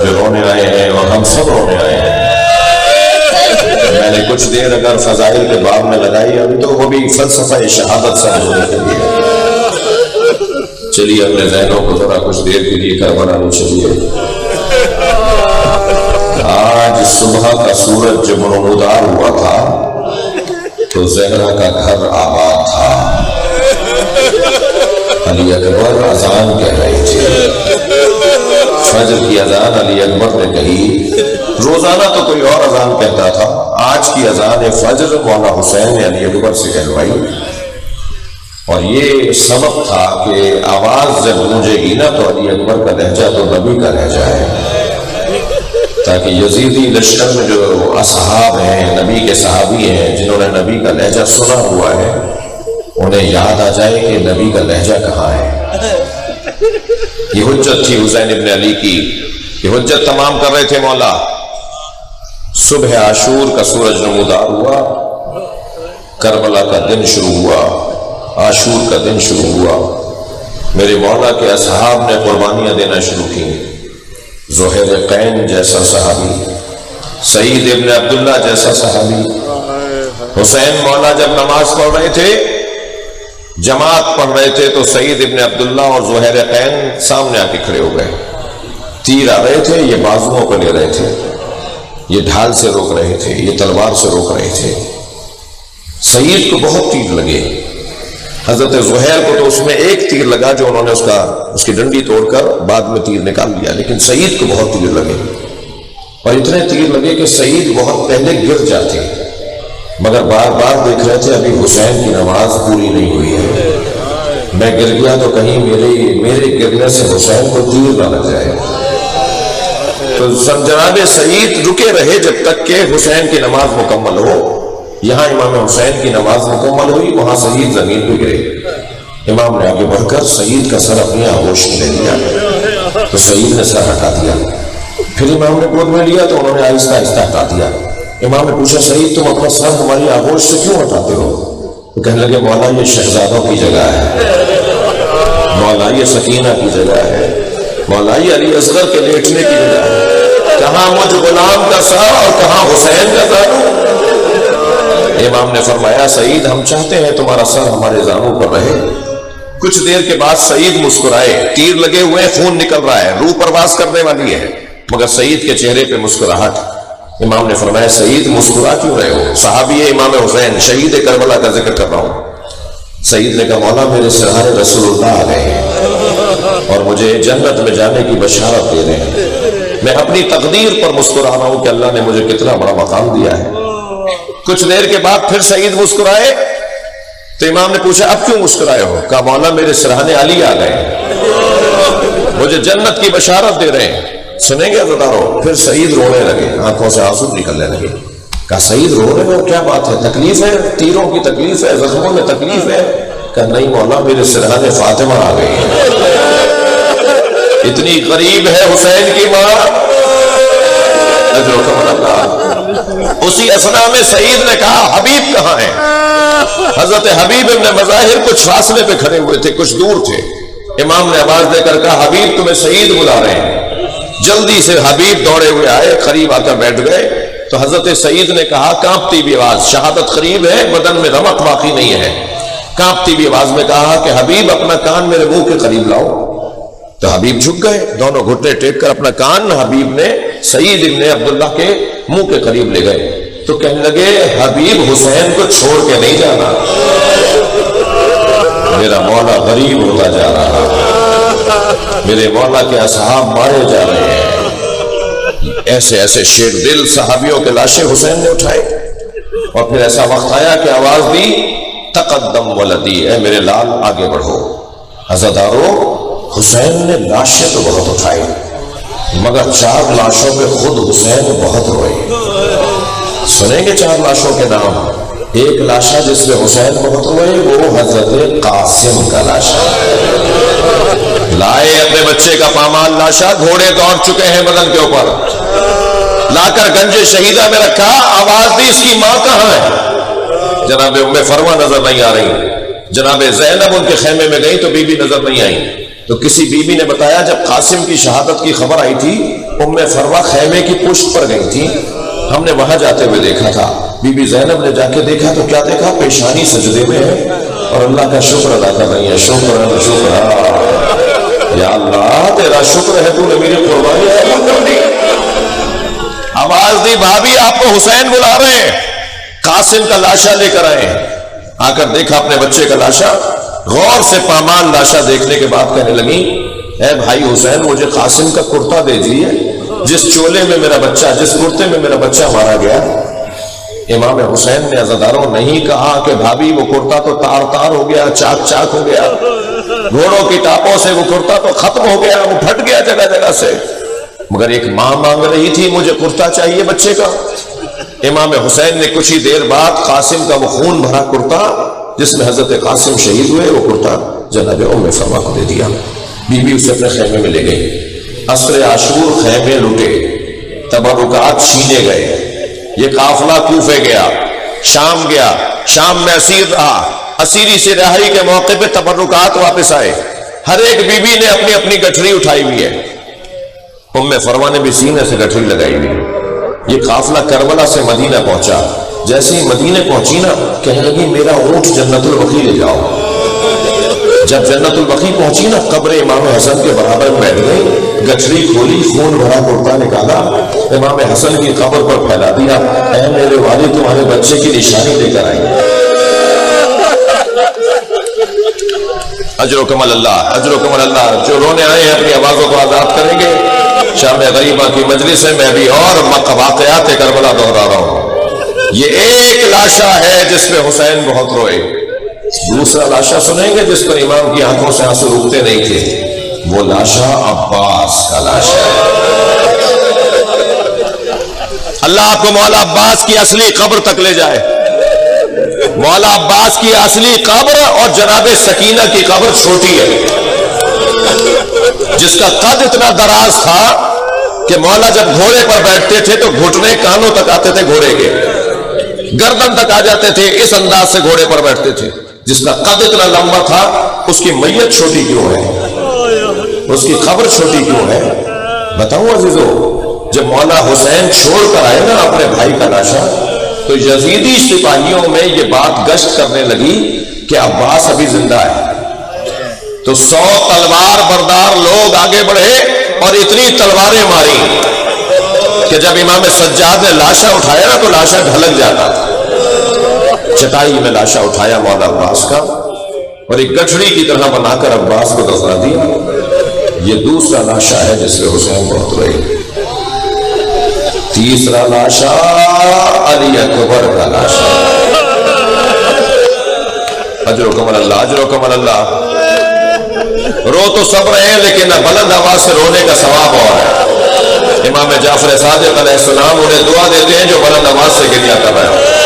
جو رونے آئے ہیں اور ہم سب رونے آئے ہیں۔ میں نے کچھ دیر اگر فضائل کے باب میں لگائی ابھی تو وہ بھی فلسفہ شہادت سمجھنے کے لیے۔ چلیے اپنے ذہنوں کو ذرا کچھ دیر کے لیے کربلا لے چلیے۔ آج صبح کا سورج جب نمودار ہوا تھا تو زہرا کا گھر آباد تھا، علی اکبر اذان کہہ رہے تھے، فجر کی اذان علی اکبر نے کہی، روزانہ تو کوئی اور اذان کہتا تھا، آج کی اذان فجر مولا حسین نے علی اکبر سے کہلوائی، اور یہ سبب تھا کہ آواز جب گونجے گی نا تو علی اکبر کا لہجہ تو نبی کا لہجہ ہے، تاکہ یزیدی لشکر میں جو اصحاب ہیں، نبی کے صحابی ہیں، جنہوں نے نبی کا لہجہ سنا ہوا ہے، انہیں یاد آ جائے کہ نبی کا لہجہ کہاں ہے۔ یہ حجت تھی حسین ابن علی کی، یہ حجت تمام کر رہے تھے مولا۔ صبح عاشور کا سورج نمودار ہوا، کربلا کا دن شروع ہوا، عاشور کا دن شروع ہوا، میرے مولا کے اصحاب نے قربانیاں دینا شروع کی۔ زہیر قین جیسا صحابی، سعید ابن عبداللہ جیسا صحابی، حسین مولا جب نماز پڑھ رہے تھے، جماعت پڑھ رہے تھے، تو سعید ابن عبداللہ اور زہیر قین سامنے آ کے کھڑے ہو گئے، تیر آ رہے تھے، یہ بازوؤں کو لے رہے تھے، یہ ڈھال سے روک رہے تھے، یہ تلوار سے روک رہے تھے۔ سعید کو بہت تیر لگے، حضرت زہیر کو تو اس میں ایک تیر لگا جو انہوں نے اس کی ڈنڈی توڑ کر بعد میں تیر نکال لیا، لیکن سعید کو بہت تیر لگے، اور اتنے تیر لگے کہ سعید بہت پہلے گر جاتے، مگر بار بار دیکھ رہے تھے ابھی حسین کی نماز پوری نہیں ہوئی ہے، میں گر گیا تو کہیں میرے گرنے سے حسین کو تیر نہ لگ جائے۔ تو جناب سعید رکے رہے جب تک کہ حسین کی نماز مکمل ہو۔ یہاں امام حسین کی نماز مکمل ہوئی، وہاں سعید زمین پہ گرے، امام نے آگے بڑھ کر سعید کا سر اپنی آغوش میں لے لیا، تو سعید نے سر ہٹا دیا، پھر امام نے گود میں لیا تو انہوں نے آہستہ آہستہ ہٹا دیا۔ امام نے پوچھا سعید تم اپنا سر ہماری آغوش سے کیوں ہٹاتے ہو؟ تو کہنے لگے مولا یہ شہزادوں کی جگہ ہے، مولا یہ سکینہ کی جگہ ہے، مولا یہ علی اصغر کے لیٹنے کی جگہ ہے، کہاں مجھ غلام کا سر اور کہاں حسین کا زانو۔ امام نے فرمایا سعید ہم چاہتے ہیں تمہارا سر ہمارے زانوں پر رہے۔ کچھ دیر کے بعد سعید مسکرائے، تیر لگے ہوئے، خون نکل رہا ہے، روح پرواز کرنے والی ہے، مگر سعید کے چہرے پہ مسکراہٹ۔ امام نے فرمایا سعید مسکرا کیوں رہے ہو؟ صحابی امام حسین شہید کربلا کا ذکر کر رہا ہوں۔ سعید نے کہا مولا میرے سرحال رسول اللہ آ گئے ہیں اور مجھے جنت میں جانے کی بشارت دے رہے ہیں، میں اپنی تقدیر پر مسکرا رہا ہوں کہ اللہ نے مجھے کتنا بڑا مقام دیا ہے۔ کچھ دیر کے بعد پھر سعید مسکرائے تو امام نے پوچھا اب کیوں مسکرائے ہو؟ کہا مولا میرے سرحانے علی آ گئے، مجھے جنت کی بشارت دے رہے ہیں۔ سنیں گے عزیزانو؟ پھر سعید رونے لگے، آنکھوں سے آنسو نکلنے لگے۔ کہا سعید رو رہے ہو، کیا بات ہے؟ تکلیف ہے؟ تیروں کی تکلیف ہے؟ زخموں میں تکلیف ہے؟ کہا نہیں مولا میرے سرحانے فاطمہ آ گئی ہے، اتنی قریب ہے حسین کی ماں۔ اسی اثنا میں سعید نے کہا حبیب کہاں ہے؟ حضرت حبیب ابن مظاہر کچھ فاصلے پہ کھڑے ہوئے تھے، کچھ دور تھے۔ امام نے آواز دے کر کہا حبیب تمہیں سعید بلا رہے ہیں۔ جلدی سے حبیب دوڑے ہوئے آئے، قریب آ کر بیٹھ گئے تو حضرت سعید نے کہا کانپتی بھی آواز، شہادت قریب ہے، بدن میں رمق باقی نہیں ہے، کانپتی بھی آواز میں کہا کہ حبیب اپنا کان میرے منہ کے قریب لاؤ۔ تو حبیب جھک گئے، دونوں گھٹنے ٹیک کر اپنا کان حبیب نے سعید ابن عبداللہ کے منہ کے قریب لے گئے۔ تو کہنے لگے حبیب حسین کو چھوڑ کے نہیں جانا، میرا مولا غریب ہوتا جا رہا، میرے مولا کے اصحاب مارے جا رہے ہیں۔ ایسے ایسے شیر دل صحابیوں کے لاشیں حسین نے اٹھائے، اور پھر ایسا وقت آیا کہ آواز دی تقدم ولدی، اے میرے لال آگے بڑھو۔ عزادارو، حسین نے لاشیں تو بہت اٹھائی مگر 4 لاشوں پہ خود حسین بہت روئے۔ سنیں گے 4 لاشوں کے نام۔ ایک لاشا جس پہ حسین بہت روئے وہ حضرت قاسم کا لاشا، لائے اپنے بچے کا پامال لاشا، گھوڑے دوڑ چکے ہیں بدن کے اوپر، لا کر گنج شہیدہ میں رکھا، آواز دی اس کی ماں کہاں ہے؟ جناب ام فروا نظر نہیں آ رہی، جناب زینب ان کے خیمے میں گئی تو بی بی نظر نہیں آئی، تو کسی بی بی نے بتایا جب قاسم کی شہادت کی خبر آئی تھی ام فروا خیمے کی پشت پر گئی تھی، ہم نے وہاں جاتے ہوئے دیکھا تھا۔ بی بی زینب نے جا کے دیکھا تو کیا دیکھا؟ پیشانی سجدے میں ہے اور اللہ کا شکر ادا کر رہی ہے، شکر شکر یا اللہ تیرا شکر ہے تو نے میری قربانی کر دی۔ آواز دی بھابھی آپ کو حسین بلا رہے ہیں، قاسم کا لاشا لے کر آئے ہیں۔ آ کر دیکھا اپنے بچے کا لاشا، غور سے پامال لاشا دیکھنے کے بعد کہنے لگی اے بھائی حسین مجھے قاسم کا کرتا دے دیجیے، جس چولے میں میرا بچہ، جس کرتے میں میرا بچہ مارا گیا۔ امام حسین نے عزاداروں نہیں کہا کہ بھابھی وہ کرتا تو تار تار ہو گیا، چاک چاک ہو گیا، گھوڑوں کی ٹاپوں سے وہ کرتا تو ختم ہو گیا، وہ پھٹ گیا جگہ جگہ سے، مگر ایک ماں مانگ رہی تھی مجھے کرتا چاہیے بچے کا۔ امام حسین نے کچھ ہی دیر بعد قاسم کا وہ خون بھرا کرتا جس میں حضرت قاسم شہید ہوئے، وہ کرتا جناب ام فرما کو دے دیا۔ بی بی اسے اپنے خیمے میں لے گئی۔ عصر عاشور خیمے لوٹے، تبرکات چھینے گئے، یہ قافلہ کوفے گیا، شام گیا، شام میں اسیر رہا، اسیری سے رہائی کے موقع پہ تبرکات واپس آئے، ہر ایک بی بی نے اپنی اپنی گٹھری اٹھائی ہوئی ہے، ام فرما نے بھی سینے سے گٹھری لگائی ہوئی۔ یہ قافلہ کربلا سے مدینہ پہنچا، جیسے ہی مدینہ پہنچی نا کہنے لگی میرا اونٹ جنت البقیع لے جاؤ۔ جب جنت البقیع پہنچی نا قبر امام حسن کے برابر بیٹھ گئی، گٹھری کھولی، خون بھرا کرتا نکالا، امام حسن کی قبر پر پھیلا دیا، اے میرے والد تمہارے بچے کی نشانی لے کر آئی۔ اجر و کمل اللہ، اجر و کمل اللہ۔ جو رونے آئے ہیں اپنی آوازوں کو آزاد کریں گے۔ شام غریبہ کی مجلس میں بھی اور واقعات کربلا دہرا رہا ہوں۔ یہ ایک لاشا ہے جس پہ حسین بہت روئے۔ دوسرا لاشا سنیں گے جس پر امام کی آنکھوں سے آنسو رکتے نہیں تھے، وہ لاشا عباس کا لاشا ہے۔ اللہ آپ کو مولا عباس کی اصلی قبر تک لے جائے۔ مولا عباس کی اصلی قبر اور جناب سکینہ کی قبر چھوٹی ہے، جس کا قد اتنا دراز تھا کہ مولا جب گھوڑے پر بیٹھتے تھے تو گھٹنے کانوں تک آتے تھے، گھوڑے کے گردن تک آ جاتے تھے، اس انداز سے گھوڑے پر بیٹھتے تھے۔ جس کا قد اتنا لمبا تھا اس کی میت چھوٹی کیوں ہے، اس کی قبر چھوٹی کیوں ہے؟ بتاؤں عزیزو، جب مولا حسین چھوڑ کر آئے نا اپنے بھائی کا لاشا تو یزیدی سپاہیوں میں یہ بات گشت کرنے لگی کہ عباس ابھی زندہ ہے، تو 100 تلوار بردار لوگ آگے بڑھے اور اتنی تلواریں ماری کہ جب امام سجاد نے لاشا اٹھایا نا تو لاشا ڈھلک جاتا تھا۔ چٹائی میں لاشا اٹھایا مولا عباس کا اور ایک گٹھڑی کی طرح بنا کر عباس کو دفنا دیا۔ یہ دوسرا لاشا ہے جس سے حسین بہت روئے۔ تیسرا لاشا علی اکبر کا لاشا۔ اجر و کمل اللہ، اجر و کمل اللہ۔ رو تو سب رہے ہیں لیکن بلند آواز سے رونے کا ثواب اور ہے۔ امام جعفر صادق علیہ السلام انہیں دعا دیتے ہیں جو بلند آواز سے گریہ کر رہے ہیں۔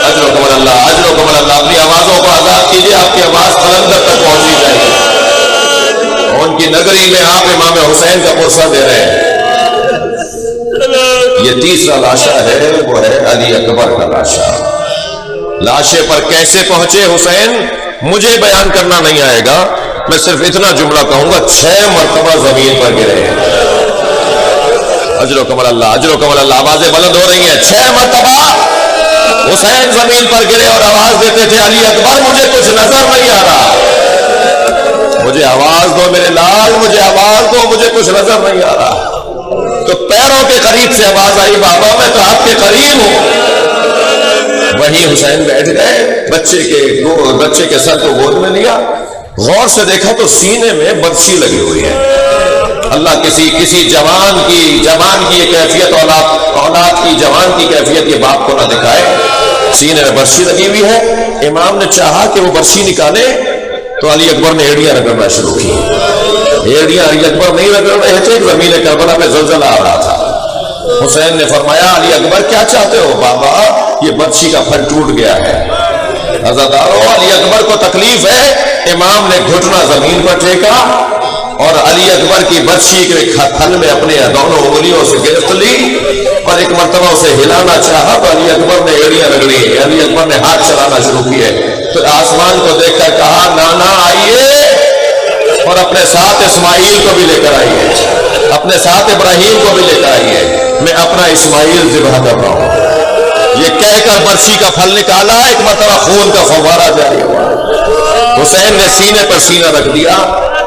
اجر و کمل اللہ، اجر و کمل اللہ۔ اپنی آوازوں کو آزاد کیجئے، آپ کی آواز قلندر تک پہنچی جائے گی۔ ان کی نگری میں آپ امام حسین کا پرسہ دے رہے ہیں۔ یہ تیسرا لاشا ہے، وہ ہے علی اکبر کا لاشا۔ لاشے پر کیسے پہنچے حسین مجھے بیان کرنا نہیں آئے گا، میں صرف اتنا جملہ کہوں گا، 6 مرتبہ زمین پر گرے ہیں۔ اجر و کمل اللہ، اجر و کمل اللہ۔ آوازیں بلند ہو رہی ہیں، 6 مرتبہ حسین زمین پر گرے اور آواز دیتے تھے علی اکبر مجھے کچھ نظر نہیں آ رہا، مجھے آواز دو میرے لال، مجھے آواز دو، مجھے کچھ نظر نہیں آ رہا۔ تو پیروں کے قریب سے آواز آئی بابا میں تو آپ کے قریب ہوں. وہیں حسین بیٹھ گئے, بچے کے سر کو گود میں لیا, غور سے دیکھا تو سینے میں برچی لگی ہوئی ہے. اللہ کسی جوان کی یہ کیفیت, اولاد کی جوان کی کیفیت یہ باپ کو نہ دکھائے. سینے میں برچی لگی ہوئی ہے. امام نے چاہا کہ وہ برچی نکالے تو علی اکبر نے ایڑیاں رگڑنا شروع کی. ایڑیاں علی اکبر نہیں رگڑ رہے تھے, زمین کربلا پہ زلزلہ آ رہا تھا. حسین نے فرمایا علی اکبر کیا چاہتے ہو؟ بابا یہ برچی کا پھل ٹوٹ گیا ہے. عزادارو علی اکبر کو تکلیف ہے. امام نے گھٹنا زمین پر ٹیکا اور علی اکبر کی برچی کے تھن میں اپنے دونوں انگلیوں سے گرفت لی اور ایک مرتبہ اسے ہلانا چاہا تو علی اکبر نے ایڑیاں رگڑی. علی اکبر نے ہاتھ چلانا شروع کیے تو آسمان کو دیکھ کر کہا نانا آئیے اور اپنے ساتھ اسماعیل کو بھی لے کر آئیے, اپنے ساتھ ابراہیم کو بھی لے کر آئیے, میں اپنا اسماعیل ذبح کر رہا ہوں. یہ کہہ کر برچی کا پھل نکالا, ایک مرتبہ خون کا فوارہ جاری ہوا. حسین نے سینے پر سینہ رکھ دیا,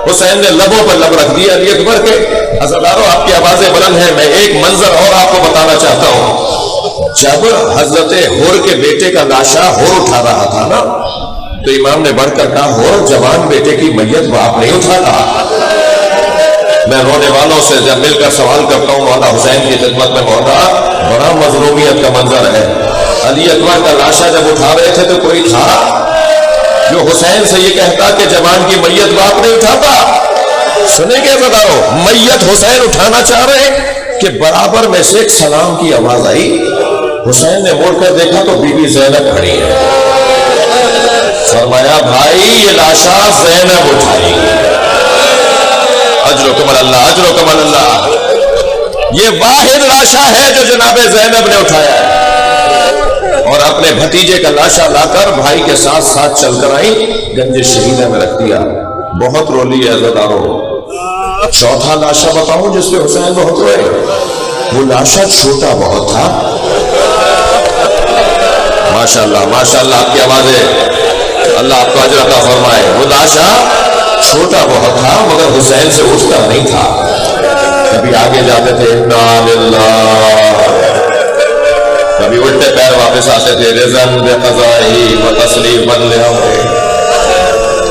حسین نے لبوں پر لب رکھ دیا علی اکبر کے. عزادارو آپ کی آوازیں بلند ہیں, میں ایک منظر اور آپ کو بتانا چاہتا ہوں. جب حضرت حر کے بیٹے کا لاشا حر اٹھا رہا تھا نا تو امام نے بڑھ کر کہا حر جوان بیٹے کی میت باپ نہیں اٹھاتا. میں رونے والوں سے جب مل کر سوال کرتا ہوں مولا حسین کی خدمت میں, مولا بڑا مظلومیت کا منظر ہے. علی اکبر کا لاشا جب اٹھا رہے تھے تو کوئی تھا جو حسین سے یہ کہتا کہ جوان کی میت باپ نہیں اٹھاتا؟ سنیں گے عزادارو, میت حسین اٹھانا چاہ رہے کہ برابر میں سے ایک سلام کی آواز آئی. حسین نے مڑ کر دیکھا تو بی بی زینب کھڑی ہے. فرمایا بھائی یہ لاشا زینب اٹھائے گی. اجرکم اللہ, اجرکم اللہ. یہ واحد لاشا ہے جو جناب زینب نے اٹھایا ہے اور اپنے بھتیجے کا لاشا لا کر بھائی کے ساتھ ساتھ چل کر آئی, گنج شہیدہ میں رکھ دیا. بہت رولی ہے عزادارو. چوتھا لاشا بتاؤں جس پہ حسین بہت روئے, وہ لاشا چھوٹا بہت تھا. ماشاءاللہ ماشاءاللہ آپ کی آوازیں, اللہ آپ کو اجر عطا فرمائے. وہ لاشا چھوٹا بہت تھا مگر حسین سے اٹھتا نہیں تھا. کبھی آگے جاتے تھے انا للہ, کبھی الٹے پیر واپس آتے تھے رضن بقضائہ و تسلیما لامرہ.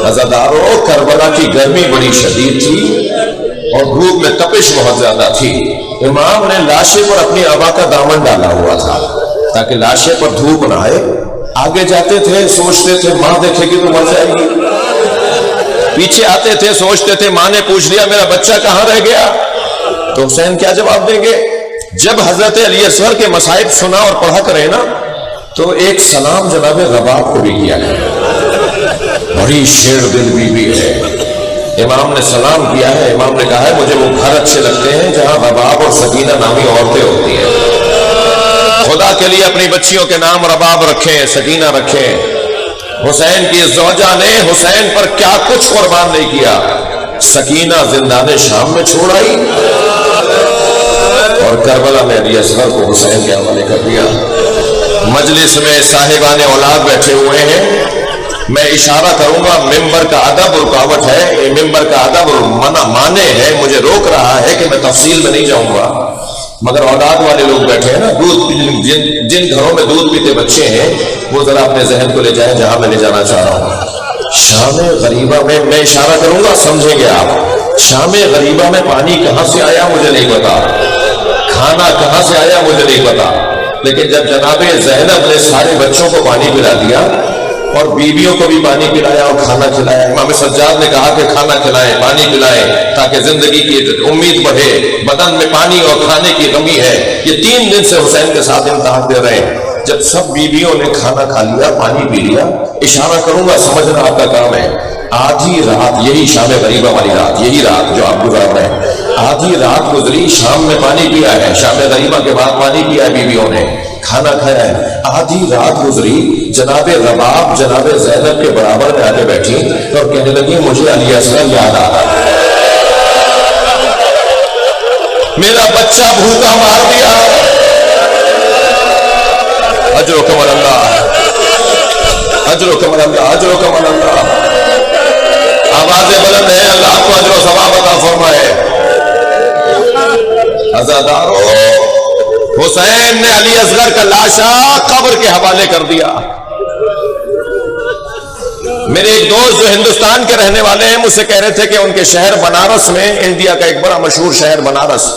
عزادارو کربلا کی گرمی بڑی شدید تھی اور دھوپ میں تپش بہت زیادہ تھی. امام نے لاشے پر اپنی عبا کا دامن ڈالا ہوا تھا تاکہ لاشے پر دھوپ نہ آئے. آگے جاتے تھے سوچتے تھے ماں دیکھے گی تو مر جائے گی. پیچھے آتے تھے سوچتے تھے ماں نے پوچھ لیا میرا بچہ کہاں رہ گیا, تو حسین کیا جواب دیں گے؟ جب حضرت علی اصغر کے مصائب سنا اور پڑھا کرے نا تو ایک سلام جناب رباب کو بھی کیا ہے. بڑی شیر دل بی بی ہے. امام نے سلام کیا ہے. امام نے کہا ہے مجھے وہ گھر اچھے لگتے ہیں جہاں رباب اور سکینہ نامی عورتیں ہوتی ہیں. خدا کے لیے اپنی بچیوں کے نام رباب رکھیں, سکینہ رکھیں. حسین کی زوجہ نے حسین پر کیا کچھ قربان نہیں کیا. سکینہ زندان شام میں چھوڑ آئی اور کربلا میں علی اصغر کو حسین کے حوالے کر دیا. مجلس میں صاحبان اولاد بیٹھے ہوئے ہیں. میں اشارہ کروں گا, ممبر کا ادب رکاوٹ ہے, ممبر کا ادب مانے ہے, مجھے روک رہا ہے کہ میں تفصیل میں نہیں جاؤں گا. مگر اولاد والے لوگ بیٹھے ہیں نا, جن گھروں میں دودھ پیتے بچے ہیں وہ ذرا اپنے ذہن کو لے جائیں جہاں میں لے جانا چاہ رہا ہوں. شام غریبہ میں اشارہ کروں گا, سمجھیں گے آپ. شام غریبہ میں پانی کہاں سے آیا مجھے نہیں پتا, کھانا کہاں سے آیا مجھے نہیں پتا, لیکن جب جناب زینب نے سارے بچوں کو پانی پلا دیا اور بیویوں کو بھی پانی پلایا اور کھانا کھلایا. امام سجاد نے کہا کہ کھانا کھلائیں, پانی پلائیں تاکہ زندگی کی امید بڑھے. بدن میں پانی اور کھانے کی کمی ہے. یہ 3 دن سے حسین کے ساتھ امتحان دے رہے ہیں. جب سب بیویوں نے کھانا کھا لیا, پانی پی لیا, اشارہ کروں گا, سمجھنا آپ کا کام ہے. آدھی رات, یہی شام غریبہ والی رات, یہی رات جو آپ گزار رہے ہیں, آدھی رات گزری, شام میں پانی پیا ہے, شام غریبہ کے بعد پانی پیا ہے, بیویوں نے کھانا کھایا ہے. آدھی رات گزری, جناب رباب جناب زینب کے برابر میں آ کے بیٹھی اور کہنے لگی مجھے علی اصغر یاد آ رہا ہے, میرا بچہ بھوکا مار دیا. اجرکم اللہ, اجرکم اللہ, اجرکم اللہ. آوازیں بلند ہیں, اللہ آپ کو اجر و ثواب عطا فرمائے. عزادارو اصغر کا لاشا قبر کے حوالے کر دیا. میرے ایک دوست جو ہندوستان کے رہنے والے ہیں مجھ سے کہہ رہے تھے کہ ان کے شہر بنارس میں، انڈیا کا ایک بڑا مشہور شہر بنارس،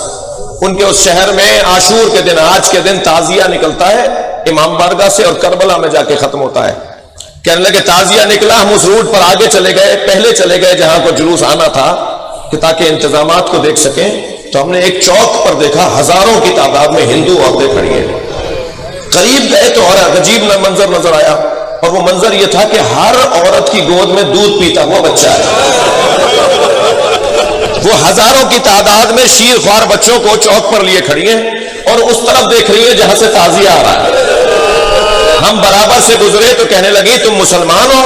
ان کے اس شہر میں عاشور کے دن، آج کے دن تعزیہ نکلتا ہے امام بارگاہ سے اور کربلا میں جا کے ختم ہوتا ہے. کہنے لگے تعزیہ نکلا، ہم اس روٹ پر آگے چلے گئے، پہلے چلے گئے جہاں کو جلوس آنا تھا کہ تاکہ انتظامات کو دیکھ سکیں. تو ہم نے ایک چوک پر دیکھا ہزاروں کی تعداد میں ہندو عورتیں کھڑی ہیں. قریب گئے تو اور عجیب منظر نظر آیا، اور وہ منظر یہ تھا کہ ہر عورت کی گود میں دودھ پیتا ہوا بچہ ہے. وہ ہزاروں کی تعداد میں شیر خوار بچوں کو چوک پر لیے کھڑی ہیں اور اس طرف دیکھ رہی ہے جہاں سے تعزیہ آ رہا ہے. ہم برابر سے گزرے تو کہنے لگی تم مسلمان ہو؟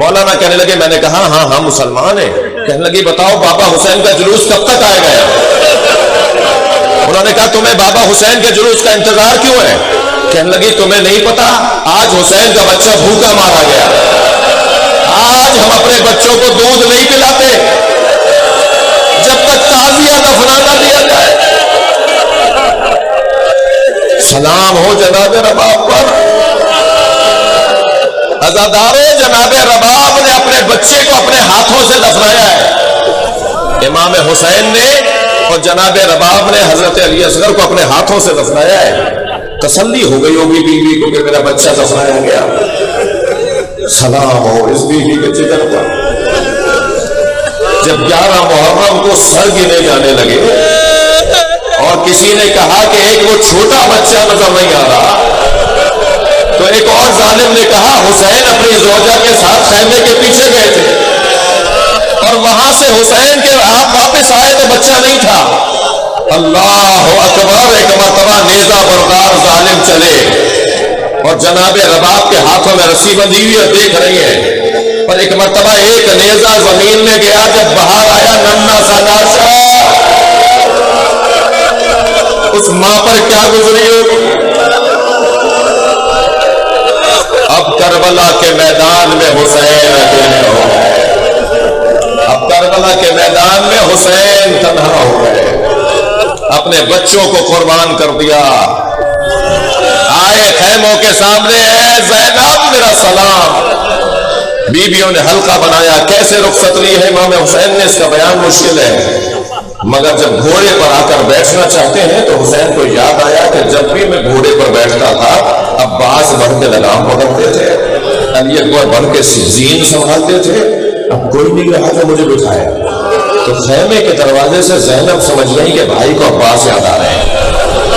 مولانا کہنے لگے، میں نے کہا ہاں مسلمان ہیں. کہنے لگی بتاؤ بابا حسین کا جلوس کب تک آئے گا؟ انہوں نے کہا تمہیں بابا حسین کے جلوس کا انتظار کیوں ہے؟ کہنے لگی تمہیں نہیں پتا آج حسین کا بچہ بھوکا مارا گیا، آج ہم اپنے بچوں کو دودھ نہیں پلاتے جب تک تعزیہ دفنا نہ دیا جائے. سلام ہو جناب رباب پر. عزادارے جناب رباب نے اپنے بچے کو اپنے ہاتھوں سے دفنایا ہے. امام حسین نے اور جناب رباب نے حضرت علی اصغر کو اپنے ہاتھوں سے دفنایا ہے. تسلی ہو گئی ہوگی بیوی کو کہ میرا بچہ دفنایا گیا. سلام ہو اس بیوی کے جگر پر. جب 11 محرم کو سر گنے جانے لگے اور کسی نے کہا کہ ایک وہ چھوٹا بچہ نظر نہیں آ رہا، تو ایک اور ظالم نے کہا حسین اپنی زوجہ کے ساتھ خیمے کے پیچھے گئے تھے اور وہاں سے حسین کے آپ واپس آئے تو بچہ نہیں تھا. اللہ اکبر. ایک مرتبہ نیزہ بردار ظالم چلے اور جناب رباب کے ہاتھوں میں رسی بندھی ہوئی اور دیکھ رہی ہے، اور ایک مرتبہ ایک نیزہ زمین میں گیا. جب باہر آیا ننا سا لاشا، اس ماں پر کیا گزری ہوگی. اب کربلا کے میدان میں حسین اکیلے ہو گئے. اب کربلا کے میدان میں حسین تنہا ہو گئے. اپنے بچوں کو قربان کر دیا. آئے خیموں کے سامنے، اے زینب میرا سلام. بیویوں نے حلقہ بنایا. کیسے رخصت لی ہے امام حسین نے، اس کا بیان مشکل ہے، مگر جب گھوڑے پر آ کر بیٹھنا چاہتے ہیں تو حسین کو یاد آیا کہ جب بھی میں گھوڑے پر بیٹھتا تھا عباس بڑھ کے لگام پکڑتے تھے، علی اکبر بڑھ کے زین سنبھالتے تھے، اب کوئی نہیں رہا جو مجھے بٹھائے. تو خیمے کے دروازے سے زینب سمجھ گئی کہ بھائی کو عباس یاد آ رہے ہیں،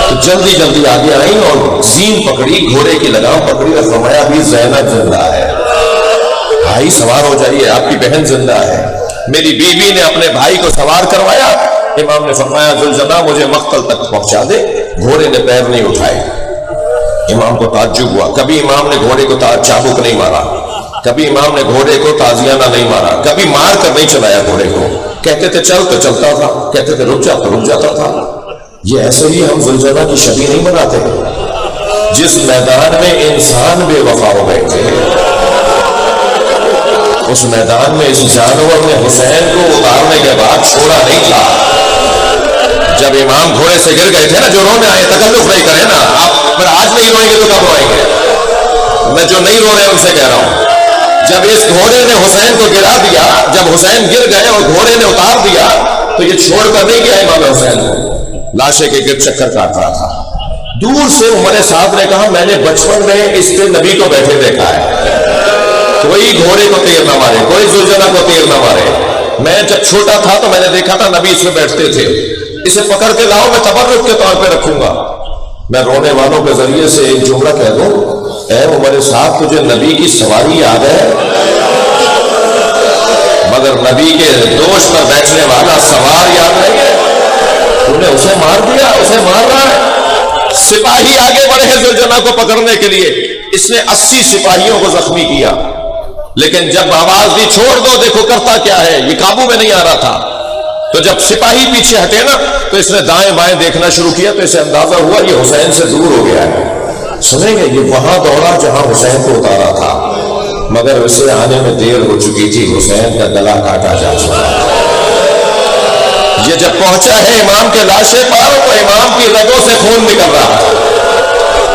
تو جلدی جلدی آگے آئی اور زین پکڑی، گھوڑے کی لگام پکڑی اور فرمایا بھی زینب زندہ ہے، بھائی سوار ہو جائیے، آپ کی بہن زندہ ہے. میری بیوی نے اپنے بھائی کو سوار کروایا. امام نے فرمایا ذوالجلالہ مجھے مقتل تک پہنچا دے. گھوڑے نے پیر نہیں اٹھائے. امام کو تعجب ہوا. کبھی امام نے گھوڑے کو چابک نہیں مارا، کبھی امام نے گھوڑے کو تازیانہ نہیں مارا، کبھی مار کر نہیں چلایا گھوڑے کو. کہتے تھے چل تو چلتا تھا، کہتے تھے رک جا تو رک جاتا تھا. یہ ایسے ہی ہم ذوالجلالہ کی شبیہ نہیں بناتے. جس میدان میں انسان بے وفا ہو گئے تھے، اس میدان میں اس جانور نے حسین کو اتارنے کے بعد چھوڑا نہیں تھا. جب امام گھوڑے سے گر گئے تھے نا، جو رونے آئے تکلف نہیں کرے نا. آپ پر آج نہیں روئیں گے تو کب روئیں گے؟ میں جو نہیں رو رہے ان سے کہہ رہا ہوں. جب اس گھوڑے نے حسین کو گرا دیا، جب حسین گر گئے اور گھوڑے نے اتار دیا، تو یہ چھوڑ کر نہیں گیا امام حسین کو، لاشے کے گرد چکر کاٹ رہا تھا. دور سے عمر صاحب نے کہا میں نے بچپن میں اس پہ نبی کو بیٹھے دیکھا ہے، کوئی گھوڑے کو تیر نہ مارے، کوئی ذوالجلالہ کو تیر نہ مارے. میں جب چھوٹا تھا تو میں نے دیکھا تھا نبی اس میں بیٹھتے تھے. اسے پکڑ کے لاؤ، میں تبرک کے طور پہ رکھوں گا. میں رونے والوں کے ذریعے سے ایک جملہ کہہ دوں، اے عمر صاحب تجھے نبی کی سواری یاد ہے، مگر نبی کے دوش پر بیٹھنے والا سوار یاد نہیں ہے. تم نے اسے مار دیا، اسے مار رہا ہے. سپاہی آگے بڑھے ذوالجلالہ کو پکڑنے کے لیے. اس نے 80 سپاہیوں کو زخمی کیا، لیکن جب آواز دی چھوڑ دو، دیکھو کرتا کیا ہے، یہ قابو میں نہیں آ رہا تھا. تو جب سپاہی پیچھے ہٹے نا تو اس نے دائیں بائیں دیکھنا شروع کیا، تو اسے اندازہ ہوا یہ حسین سے دور ہو گیا ہے. سنیں گے یہ وہاں دوڑا جہاں حسین کو اتارا تھا، مگر اسے آنے میں دیر ہو چکی تھی. حسین کا گلا کاٹا جا چکا. یہ جب پہنچا ہے امام کے لاشے پر تو امام کی رگوں سے خون نکل رہا ہے.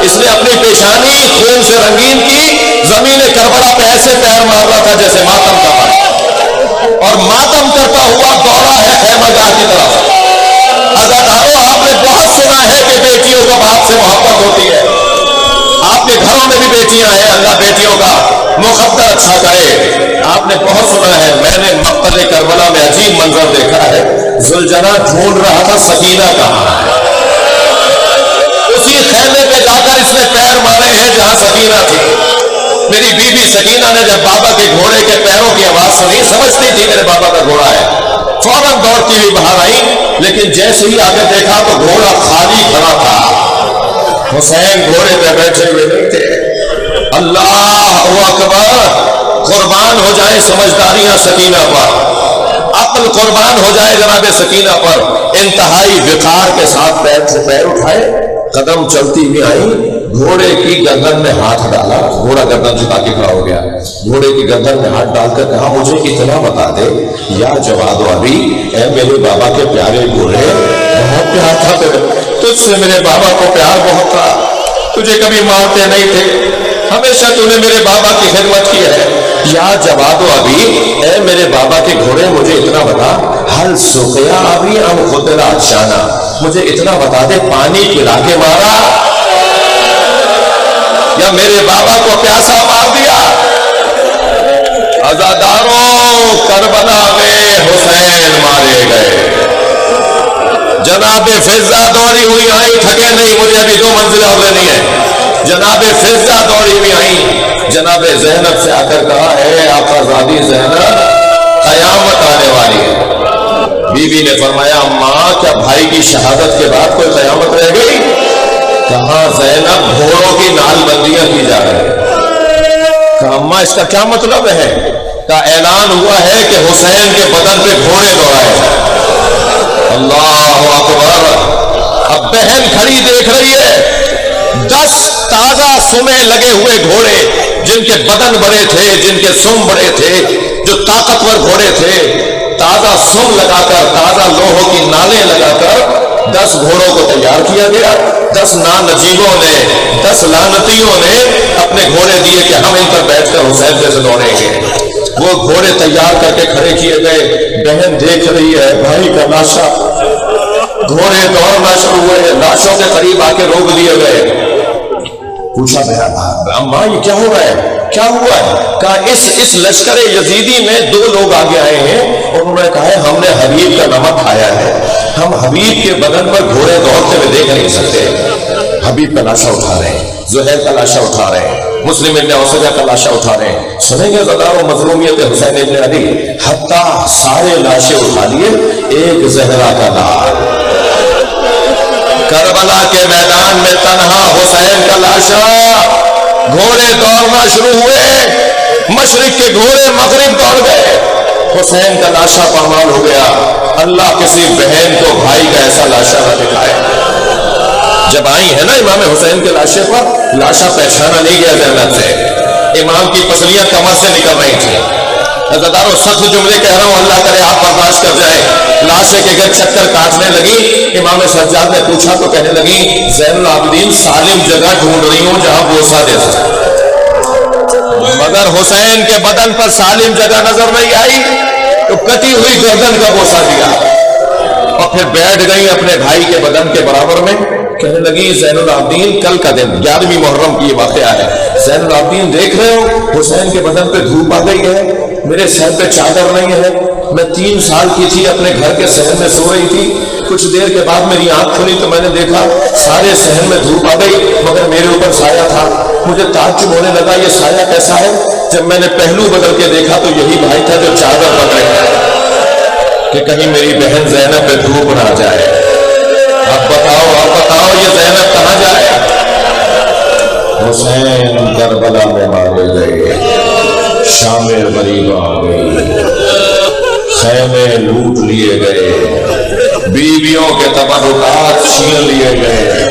اس نے اپنی پیشانی خون سے رنگین کی، زمین کربلا پہ ایسے پیر مار رہا تھا جیسے ماتم کا مار، اور ماتم کرتا ہوا دوڑا ہے خیمہ گاہ کی طرف۔ عزاداروں، آپ نے بہت سنا ہے کہ بیٹیوں کو باپ سے محبت ہوتی ہے، آپ کے گھروں میں بھی بیٹیاں ہیں، اللہ بیٹیوں کا مقدر اچھا کرے۔ آپ نے بہت سنا ہے، میں نے مقتل کربلا میں عجیب منظر دیکھا ہے، زلجنا ڈھونڈ رہا تھا سکینہ کہاں ہے، اسی خیمے پہ جا کر اس نے پیر مارے ہیں جہاں سکینہ تھی۔ میری بیوی سکینہ نے جب بابا کے گھوڑے کے پیروں کی آواز سنی، سمجھتی تھی میرے بابا کا گھوڑا ہے، فوراً دوڑتی ہوئی باہر آئی، لیکن جیسے ہی آگے دیکھا تو گھوڑا خالی کھڑا تھا، حسین گھوڑے پہ بیٹھے ہوئے نہیں تھے۔ اللہ اکبر! قربان ہو جائے سمجھداریاں سکینہ پر، عقل قربان ہو جائے جناب سکینہ پر۔ انتہائی وقار کے ساتھ پیر سے پیر اٹھائے، قدم چلتی ہوئی آئی، گھوڑے کی گردن میں ہاتھ ڈالا، گھوڑا گردن جھکا کے کھڑا ہو گیا، گھوڑے کی گردن میں ہاتھ ڈال کر کہا مجھے اتنا بتا دے یا جواد ابھی، اے میرے بابا کے پیارے گھوڑے، بہت پیار تھا تجھ سے، میرے بابا کو پیار بہت تھا، تجھے کبھی مارتے نہیں تھے، ہمیشہ تو نے میرے بابا کی خدمت کی ہے، یا جواد ابھی، اے میرے بابا کے گھوڑے مجھے اتنا بتا، حل سقیا ابھی ام خطرہ شانہ، مجھے اتنا بتا دے پانی پلا کے مارا یا میرے بابا کو پیاسا مار دیا؟ عزاداروں، کربلا میں حسین مارے گئے، جناب فضہ دوڑی ہوئی آئی، تھکے نہیں، مجھے ابھی 2 منزلیں اور لینی ہے، جناب فضہ دوڑی ہوئی آئی، جناب زینب سے آ کر کہا ہے آقا زادی زینب قیامت آنے والی ہے۔ بیوی نے فرمایا اماں کیا بھائی کی شہادت کے بعد کوئی قیامت رہ گئی؟ کہاں زینب گھوڑوں کی نال بندیاں کی جا رہی ہیں۔ کہا اماں اس کا کیا مطلب ہے؟ کہا اعلان ہوا ہے کہ حسین کے بدن پہ گھوڑے دوڑائے ہیں۔ اللہ اکبر! اب بہن کھڑی دیکھ رہی ہے 10 تازہ سمیں لگے ہوئے گھوڑے، جن کے بدن بڑے تھے، جن کے سم بڑے تھے، جو طاقتور گھوڑے تھے، تازہ سم لگا کر، تازہ لوہوں کی نالیں لگا کر 10 گھوڑوں کو تیار کیا گیا۔ 10 نانجیبوں نے، 10 لعنتیوں نے اپنے گھوڑے دیے کہ ہم ان پر بیٹھ کر حسین جیسے دوڑیں گے۔ وہ گھوڑے تیار کر کے کھڑے کیے گئے، بہن دیکھ رہی ہے بھائی کا لاشا، گھوڑے دوڑنا شروع ہوئے، لاشوں کے قریب آ کے روک دیے گئے۔ پوچھا اماں یہ کیا ہو رہا ہے، کیا ہوا ہے؟ کہا اس لشکر یزیدی میں 2 لوگ آگے آئے ہیں، اور انہوں نے کہا ہے ہم نے حبیب کا نمک کھایا ہے، ہم حبیب کے بدن پر گھوڑے دوڑتے ہوئے دیکھ نہیں سکتے۔ حبیب کا لاشا اٹھا رہے ہیں، زہیر کا لاشا اٹھا رہے ہیں، مسلم ابن اوسجہ کا لاشا اٹھا رہے ہیں۔ سنیں گے غدار و مظلومیت حسین ابن علی، حتیٰ سارے لاشیں اٹھا لیے، ایک زہرا کا نام، کربلا کے میدان میں تنہا حسین کا لاشا۔ گھوڑے دوڑنا شروع ہوئے، مشرق کے گھوڑے مغرب دوڑ گئے، حسین کا لاشا پامال ہو گیا۔ اللہ کسی بہن کو بھائی کا ایسا لاشا نہ دکھائے۔ جب آئی ہے نا امام حسین کے لاشے پر، لاشا پہچانا نہیں گیا جنت سے، امام کی پسلیاں کمر سے نکل رہی تھی۔ عزاداروں سخت جملے کہہ رہا ہوں، اللہ کرے آپ برداشت کر جائیں۔ لاشے کے گھر چکر کاٹنے لگی، امام سجاد نے پوچھا تو کہنے لگی زین العابدین سالم جگہ ڈھونڈ رہی ہوں جہاں بوسہ دے سکے، مگر حسین کے بدن پر سالم جگہ نظر نہیں آئی تو کٹی ہوئی گردن کا بوسہ دیا، اور پھر بیٹھ گئی اپنے بھائی کے بدن کے برابر میں۔ کہنے لگی زین العابدین کل کا دن 11ویں محرم کی یہ واقعہ ہے، زین العابدین دیکھ رہے ہو حسین کے بدن پہ دھوپ آ گئی ہے، میرے سر پہ چادر نہیں ہے، میں 3 سال کی تھی، اپنے گھر کے صحن میں سو رہی تھی، کچھ دیر کے بعد میری آنکھ کھلی تو میں نے دیکھا سارے صحن میں دھوپ آ گئی مگر میرے اوپر سایہ تھا، مجھے تعجب ہونے لگا یہ سایہ کیسا ہے؟ جب میں نے پہلو بدل کے دیکھا تو یہی بھائی تھا جو چادر پکڑے کہ کہیں میری بہن زینب پہ دھوپ نہ جائے۔ اب بتاؤ یہ زینب کہاں جائے؟ حسین کربلا میں مارے گئے، شام غریب آ گئی، خیمے لوٹ لیے گئے، بیویوں کے تبرکات چھین لیے گئے،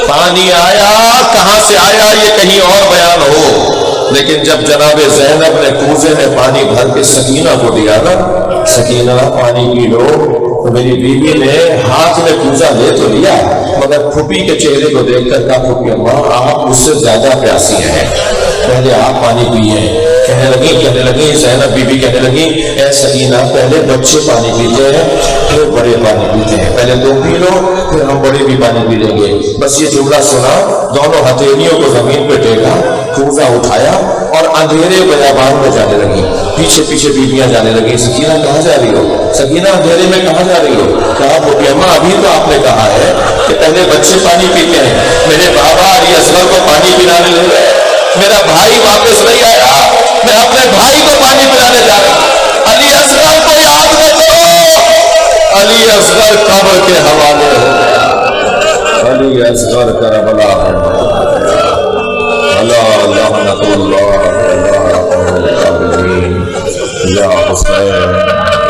پانی آیا، کہاں سے آیا یہ کہیں اور بیان ہو، لیکن جب جناب زینب نے کوزے میں پانی بھر کے سکینہ کو دیا نا، سکینہ پانی پی لو، تو میری بیوی نے ہاتھ میں کوزہ لے تو لیا مگر پھوپھی کے چہرے کو دیکھ کر کہا پھوپھی اماں آپ مجھ سے زیادہ پیاسی ہیں، پہلے آپ پانی پیئے۔ کہنے لگی زینب بی بی کہنے لگی اے سکینہ پہلے بچے پانی پیتے ہیں پھر بڑے پانی پیتے ہیں، پہلے تم پی لو پھر ہم بڑے بھی پانی پی لیں گے۔ بس یہ جملہ سنا، دونوں ہتھیلیوں کو زمین پہ ٹیکا، کوزہ اٹھایا اور اندھیرے بیابان میں جانے لگی۔ پیچھے پیچھے بیویاں جانے لگی، سکینہ کہاں جا رہی ہو؟ سکینہ اندھیرے میں کہاں جا رہی ہو؟ کہا پھوپھی اماں ابھی تو آپ نے کہا ہے کہ پہلے بچے پانی پیتے ہیں، میرے بابا علی اصغر کو پانی پلانے لے گئے، میرا بھائی واپس نہیں آیا، میں اپنے بھائی کو پانی پلانے جا رہا ہوں، علی اصغر کو یاد رکھو۔ علی اصغر قبر کے حوالے ہو گیا، علی اصغر کربلا اللہ لعنت اللہ یا حسین